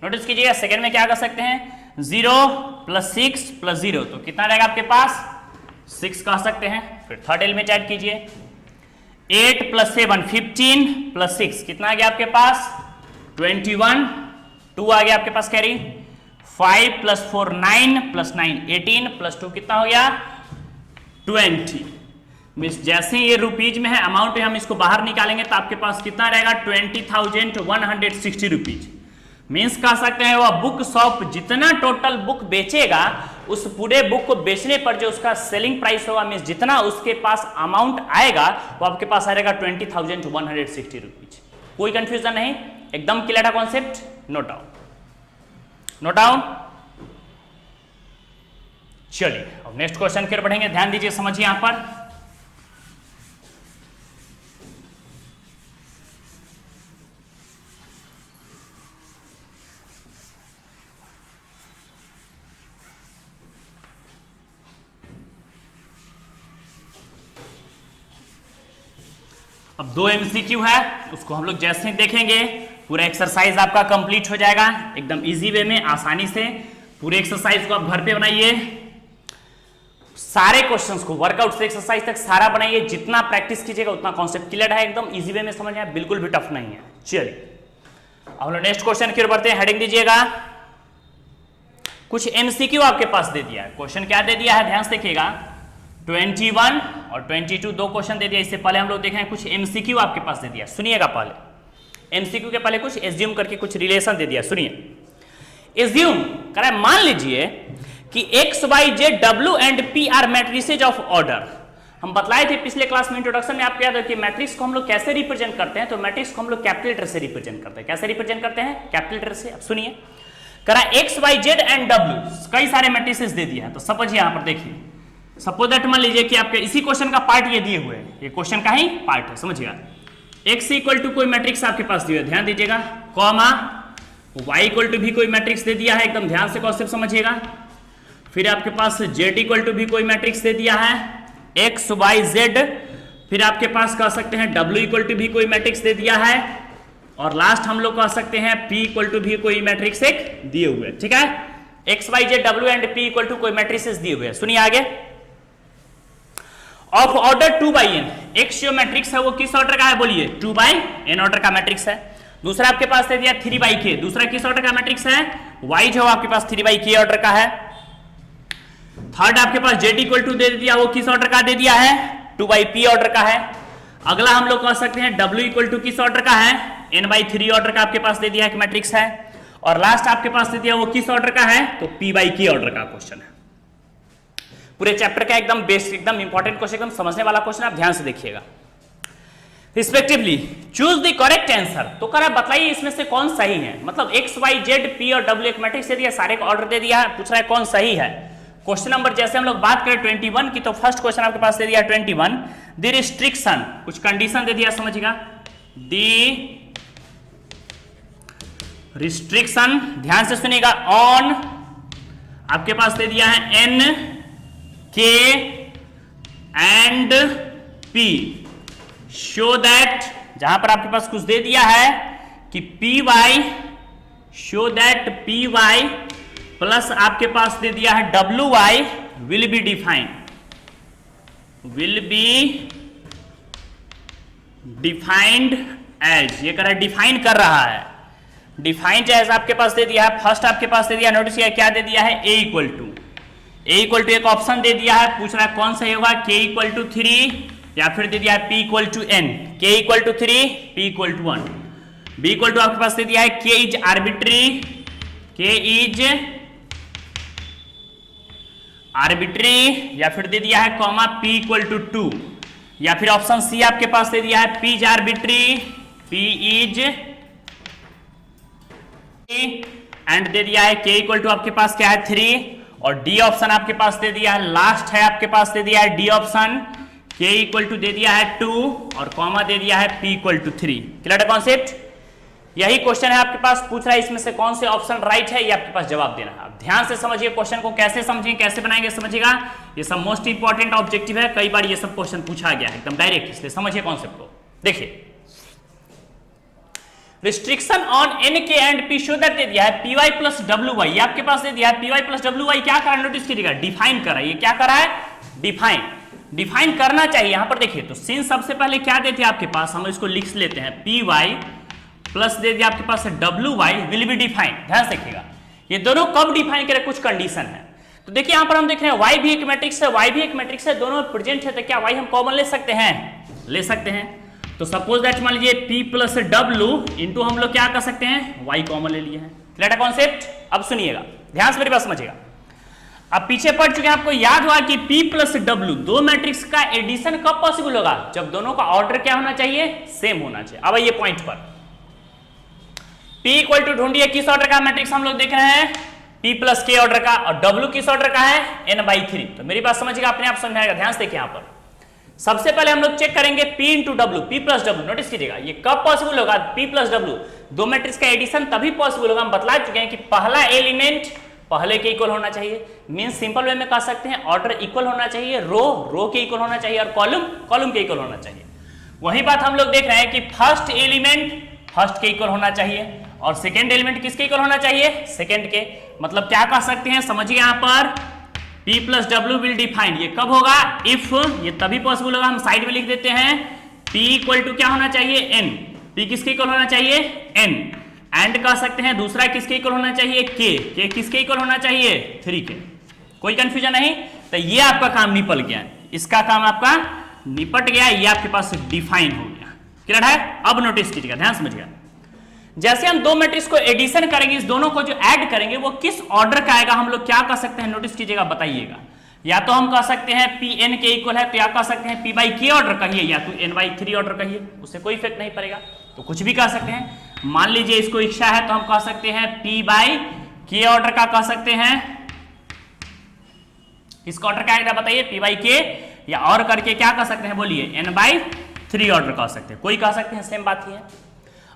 नोटिस कीजिएगा, सेकंड में क्या कर सकते हैं 0 + 6 + 0 तो कितना रहेगा आपके पास 6 कह सकते हैं। फिर थर्ड एलिमेंट ऐड कीजिए 8 + 7 15 + 6 कितना आ गया आपके पास 21, 2 आ गया आपके पास कैरी, 5 + 4 9 + 9 18 + 2 कितना हो गया 20। मीन्स जैसे ये रुपीज में है अमाउंट हम इसको बाहर निकालेंगे तो आपके पास कितना रहेगा 20,160 रुपीज। मीन्स कह सकते हैं वह बुक शॉप जितना टोटल बुक बेचेगा उस पूरे बुक को बेचने पर जो उसका सेलिंग प्राइस होगा, मीन्स जितना उसके पास अमाउंट आएगा वो आपके पास आएगा 20,160 रुपीज। कोई कंफ्यूजन नहीं, एकदम क्लियर है concept. Note down, note down. चलिए अब नेक्स्ट क्वेश्चन की ओर बढ़ेंगे, ध्यान दीजिए, समझिए यहां पर। अब 2 MCQ है, उसको हम लोग जैसे ही देखेंगे पूरा एक्सरसाइज आपका कंप्लीट हो जाएगा एकदम इजी वे में, आसानी से। पूरे एक्सरसाइज को आप घर पे बनाइए, सारे क्वेश्चंस को वर्कआउट से एक्सरसाइज तक सारा बनाइए, जितना प्रैक्टिस कीजिएगा उतना कॉन्सेप्ट क्लियर है, एकदम इजी वे में समझ आए, बिल्कुल भी टफ नहीं है। चलिए अब हम लोग नेक्स्ट क्वेश्चन की ओर बढ़ते हैं, हेडिंग दीजिएगा। कुछ MCQ आपके पास दे दिया है, क्वेश्चन क्या दे दिया है ध्यान से देखिएगा, 21 और 22 दो क्वेश्चन दे दिया। इससे पहले हम लोग देखें कुछ MCQ आपके पास दे दिया, सुनिएगा। पहले MCQ के पहले कुछ एज्यूम करके कुछ रिलेशन दे दिया, सुनिए। एज्यूम करा, मान लीजिए कि X Y Z W and P are matrices of order. हम बतलाए थे पिछले क्लास में इंट्रोडक्शन में, आपको याद है कि मैट्रिक्स को हम लोग कैसे रिप्रेजेंट करते हैं, तो मैट्रिक्स को हम लोग कैपिटल लेटर से रिप्रेजेंट करते हैं। कैसे रिप्रेजेंट करते हैं, कैपिटल लेटर से। अब सुनिए, करा X Y Z and W कई सारे मैट्रिसेस दे दिया है, तो समझिए यहां पर देखिए, सपोज दैट मान लीजिए कि आपके इसी क्वेश्चन का पार्ट ये दिए हुए हैं, ये क्वेश्चन का ही पार्ट है, समझिएगा। X = कोई मैट्रिक्स आपके पास दिया है, ध्यान दीजिएगा, कॉमा Y = भी कोई मैट्रिक्स दे दिया है, एकदम ध्यान से कॉन्सेप्ट समझिएगा। फिर आपके पास Z = भी कोई मैट्रिक्स दे दिया है, X Y Z। फिर आपके पास कह सकते हैं W = भी कोई मैट्रिक्स दे दिया है, और लास्ट हम लोग कह सकते हैं P = भी कोई मैट्रिक्स एक दिए हुए, ठीक है। X Y Z W and P = कोई मैट्रिक्स दिए हुए, सुनिए आगे। ऑफ ऑर्डर 2/n, X जो मैट्रिक्स है वो किस ऑर्डर का है, बोलिए 2/n ऑर्डर का मैट्रिक्स है। दूसरा आपके पास दे दिया 3/k, दूसरा किस ऑर्डर का मैट्रिक्स है, Y जो आपके पास 3/k ऑर्डर का है। थर्ड आपके पास Z = दे दिया, वो किस ऑर्डर का दे दिया है, 2/p ऑर्डर का है। अगला हम लोग कह सकते हैं W = किस ऑर्डर का है, n/3 ऑर्डर का आपके पास दे दिया एक मैट्रिक्स है। और लास्ट आपके पास दे दिया वो किस ऑर्डर का है, तो p/k ऑर्डर का क्वेश्चन है। पूरे चैप्टर का एकदम बेसिक, एकदम इंपॉर्टेंट क्वेश्चन, एकदम समझने वाला क्वेश्चन, आप ध्यान से देखिएगा। Respectively choose the correct answer, तो करा बताइए इसमें से कौन सही है। मतलब X Y Z P और W एक मैट्रिक्स दे दिया, सारे को ऑर्डर दे दिया है, पूछ रहा है कौन सही है। क्वेश्चन नंबर जैसे हम लोग बात करें 21 की, तो फर्स्ट क्वेश्चन आपके पास दे दिया 21, द रिस्ट्रिक्शन, कुछ कंडीशन दे दिया, समझिएगा। द रिस्ट्रिक्शन, ध्यान से सुनिएगा, ऑन आपके पास दे दिया है N K and P, show that, जहां पर आपके पास कुछ दे दिया है कि PY, show that PY plus आपके पास दे दिया है WY will be defined, will be defined as, ये कर रहा है डिफाइन कर रहा है, डिफाइंड एज आपके पास दे दिया है। फर्स्ट आपके पास दे दिया, नोटिस किया क्या दे दिया है, A = एक ऑप्शन दे दिया है, पूछ रहा है कौन सही होगा, K = 3 या फिर दे दिया है P = n, K = 3 P = 1। B = आपके पास दे दिया है K is arbitrary, K is arbitrary, या फिर दे दिया है कॉमा p इक्वल टू 2, या फिर ऑप्शन सी आपके पास दे दिया है p is arbitrary, p is and they दिया है k इक्वल टू आपके पास क्या है 3, और डी ऑप्शन आपके पास दे दिया है, लास्ट है आपके पास दे दिया है D option, k equal to दे दिया है 2 और कॉमा दे दिया है p इक्वल टू 3। क्लियर है कॉन्सेप्ट? यही क्वेश्चन है आपके पास, पूछ रहा है इसमें से कौन से ऑप्शन राइट है, ये आपके पास जवाब देना है। अब ध्यान से समझिए क्वेश्चन को, कैसे समझेंगे कैसे बनाएंगे समझिएगा, ये सब मोस्ट इंपॉर्टेंट ऑब्जेक्टिव है, कई बार ये सब क्वेश्चन पूछा गया है एकदम डायरेक्ट, इसलिए समझिए कॉन्सेप्ट को। देखिए restriction on n k and P show that दे दिया है P Y plus W Y, ये आपके पास दे दिया है P Y plus W Y, क्या करा नोटिस कीजिएगा, डिफाइन करा, ये क्या करा है डिफाइन करना चाहिए। यहां पर देखिए तो सिंस सबसे पहले क्या देते हैं आपके पास, हम इसको लिख लेते हैं पी वाई प्लस दे दिया आपके पास W Y will be defined. ध्यान से देखिएगा ये दोनों कब डिफाइन करें, कुछ कंडीशन है। तो देखिए यहां पर हम देख रहे हैं y भी एक मैट्रिक्स है, y भी एक मैट्रिक्स है, दोनों प्रेजेंट है, तो क्या y हम कॉमन ले सकते हैं, ले सकते हैं। तो सपोज दैट मान लीजिए p प्लस डब्ल्यू इंटू हम लोग क्या कर सकते हैं y कॉमन ले लिए हैं। क्लियर है कॉन्सेप्ट? अब सुनिएगा ध्यान से मेरी बात समझिएगा। अब पीछे पढ़ चुके हैं, आपको याद हुआ कि p प्लस डब्ल्यू दो मैट्रिक्स का एडिशन कब पॉसिबल होगा, जब दोनों का ऑर्डर क्या होना चाहिए, सेम होना चाहिए। अब ये पॉइंट पर p इक्वल टू ढूंढिए किस ऑर्डर का मैट्रिक्स हम लोग देख रहे हैं, p प्लस के ऑर्डर का, और w किस ऑर्डर का है, n/3। तो मेरी बात समझिएगा, अपने आप समझ में आएगा। ध्यान से देखिए यहां पर सबसे पहले हम लोग चेक करेंगे p into W, p plus W. Notice कीजिएगा ये कब पॉसिबल होगा, p प्लस डब्ल्यू दो मैट्रिक्स का एडिशन तभी पॉसिबल होगा। हम बतला चुके हैं कि पहला एलिमेंट पहले के इक्वल होना चाहिए, मींस सिंपल वे में कह सकते हैं ऑर्डर इक्वल होना चाहिए, रो के इक्वल होना चाहिए, और कॉलम के इक्वल होना चाहिए। वही बात हम लोग देख रहे हैं कि फर्स्ट एलिमेंट फर्स्ट के इक्वल होना चाहिए, और सेकेंड एलिमेंट किसके इक्वल होना चाहिए, सेकेंड के। मतलब क्या कह सकते हैं, समझिए यहां पर p plus W will defined, ये कब होगा, इफ, ये तभी पॉसिबल होगा। हम साइड में लिख देते हैं p इक्वल टू क्या होना चाहिए, n, p किसके इक्वल होना चाहिए, n, एंड कह सकते हैं दूसरा किसके इक्वल होना चाहिए, k किसके इक्वल होना चाहिए, 3 के। कोई कंफ्यूजन नहीं, तो ये आपका काम निपट गया, इसका काम आपका निपट गया, ये आपके पास डिफाइन हो गया। क्लियर है? अब नोटिस कीजिएगा, ध्यान समझिएगा, जैसे हम दो मैट्रिक्स को एडिशन करेंगे, इस दोनों को जो ऐड करेंगे वो किस ऑर्डर का आएगा, हम लोग क्या कर सकते हैं, नोटिस कीजिएगा, बताइएगा। या तो हम कह सकते हैं p n के इक्वल है, तो या कह सकते हैं p बाई k ऑर्डर कहिए, या तो n/3 ऑर्डर कहिए, उससे कोई इफेक्ट नहीं पड़ेगा, तो कुछ भी कह सकते हैं। मान लीजिए इसको इच्छा है तो हम कह सकते हैं p बाई k ऑर्डर का कह सकते हैं, किसका ऑर्डर का आएगा बताइए, p बाई k, या और करके क्या कह सकते हैं, बोलिए n/3 ऑर्डर कह सकते हैं, कोई कह सकते हैं, सेम बात ही है।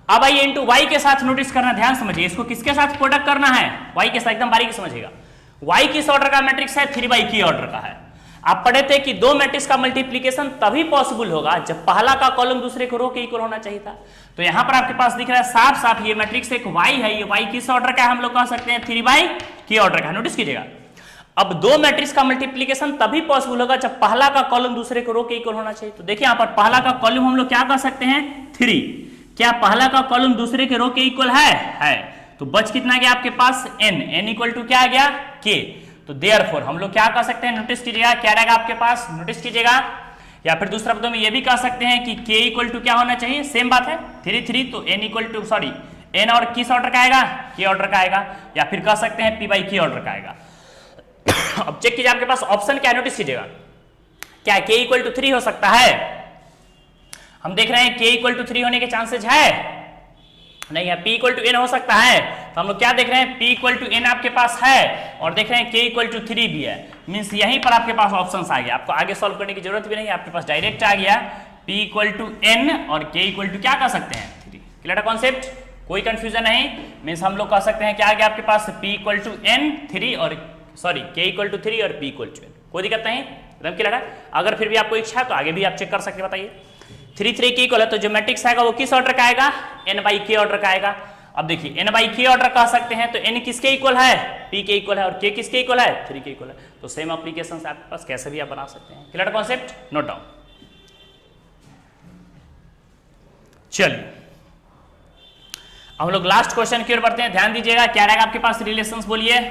अब आइए इंटू वाई के साथ नोटिस करना, ध्यान समझिए, इसको किसके साथ प्रोडक्ट करना है, वाई के साथ, एकदम बारीकी समझिएगा। वाई किस ऑर्डर का मैट्रिक्स है, 3/k ऑर्डर का है। आप पढ़े थे कि दो मैट्रिक्स का मल्टीप्लीकेशन तभी पॉसिबल होगा जब पहला का कॉलम दूसरे को रो के इक्वल होना चाहिए था। तो यहां पर आपके पास दिख रहा है साफ साफ, ये मैट्रिक्स एक वाई है, ये वाई किस ऑर्डर का है, हम लोग कह सकते हैं 3/k ऑर्डर का। नोटिस कीजिएगा, अब दो मैट्रिक्स का मल्टीप्लीकेशन तभी पॉसिबल होगा जब पहला का कॉलम दूसरे को रो के इक्वल होना चाहिए। तो देखिए यहां पर पहला का कॉलम हम लोग क्या कह सकते हैं, 3, क्या पहला का कॉलम दूसरे के रो के इक्वल है, तो बच कितना गया आपके पास, n इक्वल टू क्या आ गया, k। तो देयरफॉर हम लोग क्या कह सकते हैं, नोटिस कीजिएगा, क्या रहेगा आपके पास, नोटिस कीजिएगा, या फिर दूसरा शब्दों में ये भी कह सकते हैं कि k इक्वल टू क्या होना चाहिए, सेम बात है 3 तो n equal to sorry n और किस ऑर्डर का आएगा, k ऑर्डर का आएगा, या फिर कह सकते हैं p बाई k ऑर्डर का आएगा। अब चेक कीजिए आपके पास ऑप्शन क्या है, नोटिस कीजिएगा, क्या k इक्वल टू 3 हो सकता है, हम देख रहे हैं k इक्वल टू 3 होने के चांसेस है, नहीं है, p इक्वल टू n हो सकता है, तो हम लोग क्या देख रहे हैं, p इक्वल टू n आपके पास है, और देख रहे हैं k इक्वल टू 3 भी है, मींस यहीं पर आपके पास ऑप्शंस आ गया, आपको आगे सॉल्व करने की जरूरत भी नहीं है, आपके पास डायरेक्ट आ गया p इक्वल टू n और k इक्वल टू क्या कह सकते हैं, 3। क्लियर है कॉन्सेप्ट, कोई कंफ्यूजन नहीं, मींस हम लोग कह सकते हैं क्या आ गया आपके पास, p इक्वल टू n 3 और सॉरी k इक्वल टू 3 और p इक्वल टू n, कोई दिक्कत नहीं, एकदम क्लियर है। अगर फिर भी आपको इच्छा है तो आगे भी आप चेक कर सकते हैं, बताइए 3 के इक्वल है, तो जो मैट्रिक्स आएगा वो किस ऑर्डर का आएगा, n/k ऑर्डर का आएगा। अब देखिए n/k ऑर्डर कह सकते हैं, तो n किसके इक्वल है, p के इक्वल है, और k किसके इक्वल है, 3 के इक्वल है, तो सेम एप्लीकेशन से आपके पास कैसे भी आप बना सकते हैं। Clear concept, note down. चलिए हम लोग लास्ट क्वेश्चन की ओर बढ़ते हैं, ध्यान दीजिएगा, क्या रहेगा आपके पास रिलेशंस, बोलिए,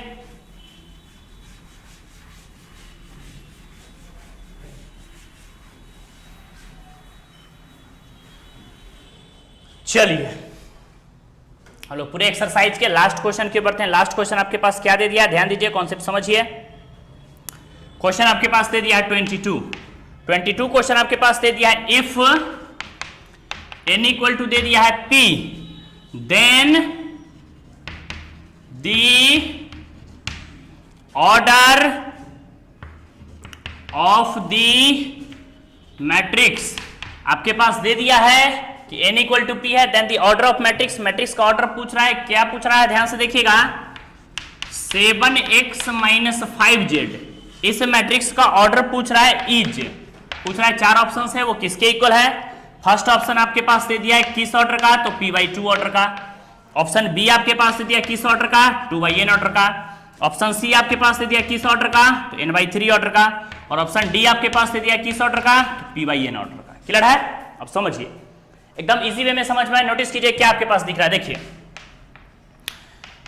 चलिए हम लोग पूरे एक्सरसाइज के लास्ट क्वेश्चन के बढ़ते हैं। लास्ट क्वेश्चन आपके पास क्या दे दिया, ध्यान दीजिए, कॉन्सेप्ट समझिए। क्वेश्चन आपके पास दे दिया है 22 क्वेश्चन आपके पास दे दिया है इफ n इक्वल टू दे दिया है p then the order of the matrix आपके पास दे दिया है कि n इक्वल टू p है, then the order of matrix, matrix का ऑर्डर पूछ रहा है, क्या पूछ रहा है ध्यान से देखिएगा 7x माइनस 5z, इस मैट्रिक्स का ऑर्डर पूछ रहा है इज, पूछ रहा है 4 ऑप्शंस है वो किसके इक्वल है। फर्स्ट ऑप्शन आपके पास दे दिया है किस ऑर्डर का, तो p/2 ऑर्डर का। ऑप्शन बी आपके पास दे दिया किस ऑर्डर का, 2/n ऑर्डर का। ऑप्शन सी आपके पास दे दिया किस ऑर्डर का, तो n/3 ऑर्डर का। और ऑप्शन डी आपके पास दे दिया किस ऑर्डर का, तो p/n ऑर्डर का। क्लियर है? अब समझिए एकदम इजी वे में समझ में। नोटिस कीजिए क्या आपके पास दिख रहा है, देखिए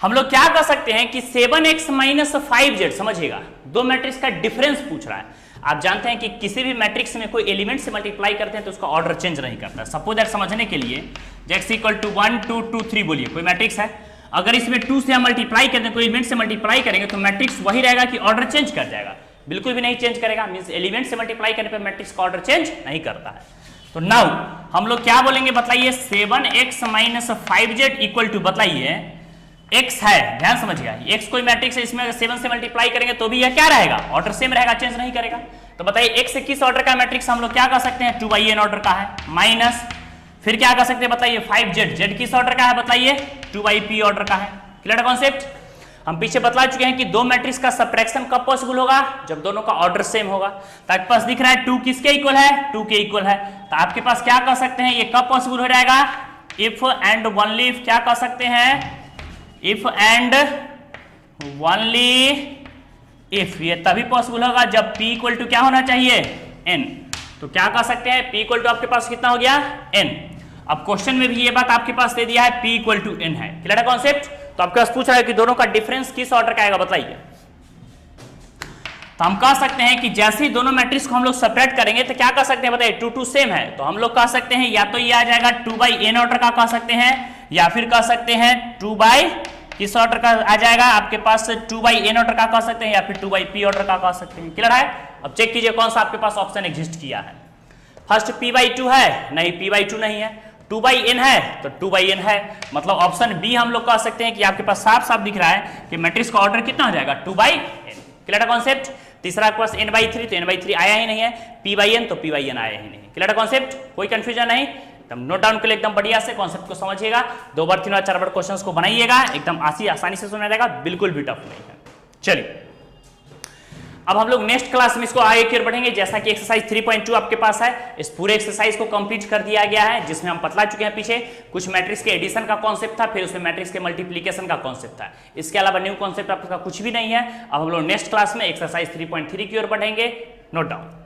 हम लोग क्या कर सकते हैं कि 7x माइनस 5z, समझिएगा दो मैट्रिक्स का डिफरेंस पूछ रहा है। आप जानते हैं कि किसी भी मैट्रिक्स में कोई एलिमेंट से मल्टीप्लाई करते हैं तो उसका ऑर्डर चेंज नहीं करता। सपोज दैट समझने के लिए x इक्वल टू 1 2 2 3 बोलिए कोई मैट्रिक्स है, अगर इसमें 2 से हम मल्टीप्लाई करते हैं, कोई एलिमेंट से मल्टीप्लाई करेंगे तो मैट्रिक्स वही रहेगा कि ऑर्डर चेंज कर जाएगा, बिल्कुल भी नहीं चेंज करेगा। मींस एलिमेंट से मल्टीप्लाई करने पर मैट्रिक्स का ऑर्डर चेंज नहीं करता है। तो नाउ हम लोग क्या बोलेंगे बताइए, 7x minus 5z equal to, बताइए x है, ध्यान समझिएगा x कोई मैट्रिक्स है, इसमें अगर 7 से मल्टीप्लाई करेंगे तो भी यह क्या रहेगा, ऑर्डर सेम रहेगा, चेंज नहीं करेगा। तो बताइए x से किस ऑर्डर का मैट्रिक्स हम लोग क्या कर सकते हैं, 2/n ऑर्डर का है, माइनस फिर क्या कर सकते हैं बताइए 5z, z किस ऑर्डर का है बताइए, 2/p ऑर्डर का है। Clear concept? हम पीछे बतला चुके हैं कि दो मैट्रिक्स का सबट्रैक्शन कब पॉसिबल होगा, जब दोनों का ऑर्डर सेम होगा। तो आपके पास दिख रहा है 2 किसके इक्वल है, 2 के इक्वल है। तो आपके पास क्या कर सकते हैं, ये कब पॉसिबल हो जाएगा, इफ एंड ओनली इफ, क्या कर सकते हैं, इफ एंड ओनली इफ, ये तभी पॉसिबल होगा जब p इक्वल टू क्या होना चाहिए, n। तो क्या कर सकते हैं, p इक्वल टू आपके पास कितना हो गया, n। अब क्वेश्चन में भी ये बात आपके पास दे दिया है p इक्वल टू n है। क्लियर है कॉन्सेप्ट? तो आपके पास पूछ रहा है कि दोनों का डिफरेंस किस ऑर्डर का आएगा बताइए। तो हम कह सकते हैं कि जैसे ही दोनों मैट्रिक्स को हम लोग सेपरेट करेंगे तो क्या कर सकते हैं बताइए, 2 2 सेम है, तो हम लोग कह सकते हैं या तो ये आ जाएगा 2/n ऑर्डर का कह सकते हैं, या फिर कह सकते हैं 2 किस ऑर्डर का आ जाएगा आपके पास, 2/n ऑर्डर का कह सकते हैं, या फिर 2/p ऑर्डर का कह सकते हैं। क्लियर है? अब चेक कीजिए कौन सा आपके पास ऑप्शन एग्जिस्ट किया है। फर्स्ट p/2 है, नहीं p/2 नहीं है, 2/n है तो 2/n है, मतलब ऑप्शन बी हम लोग कह सकते हैं कि आपके पास साफ साफ दिख रहा है कि मैट्रिक्स का ऑर्डर कितना हो जाएगा, 2/n। Clear concept? तीसरा के पास n/3, तो n/3 आया ही नहीं है, p/n तो p/n आया ही नहीं। Clear concept? कोई कंफ्यूजन नहीं, एकदम नोट डाउन के लिए एकदम बढ़िया से कॉन्सेप्ट को समझिएगा, 2 बार 3 बार 4 बार क्वेश्चंस को बनाइएगा, एकदम आसानी से सुना जाएगा, बिल्कुल भी टफ नहीं है। चलिए अब हम लोग नेक्स्ट क्लास में इसको आगे की ओर बढ़ेंगे। जैसा कि एक्सरसाइज 3.2 आपके पास है, इस पूरे एक्सरसाइज को कंप्लीट कर दिया गया है, जिसमें हम बतला चुके हैं पीछे कुछ मैट्रिक्स के एडिशन का कॉन्सेप्ट था, फिर उसमें मैट्रिक्स के मल्टीप्लीकेशन का कॉन्सेप्ट था। इसके अलावा न्यू कॉन्सेप्ट आपका कुछ भी नहीं है। अब हम लोग नेक्स्ट क्लास में एक्सरसाइज 3.3 की ओर बढ़ेंगे। Note down.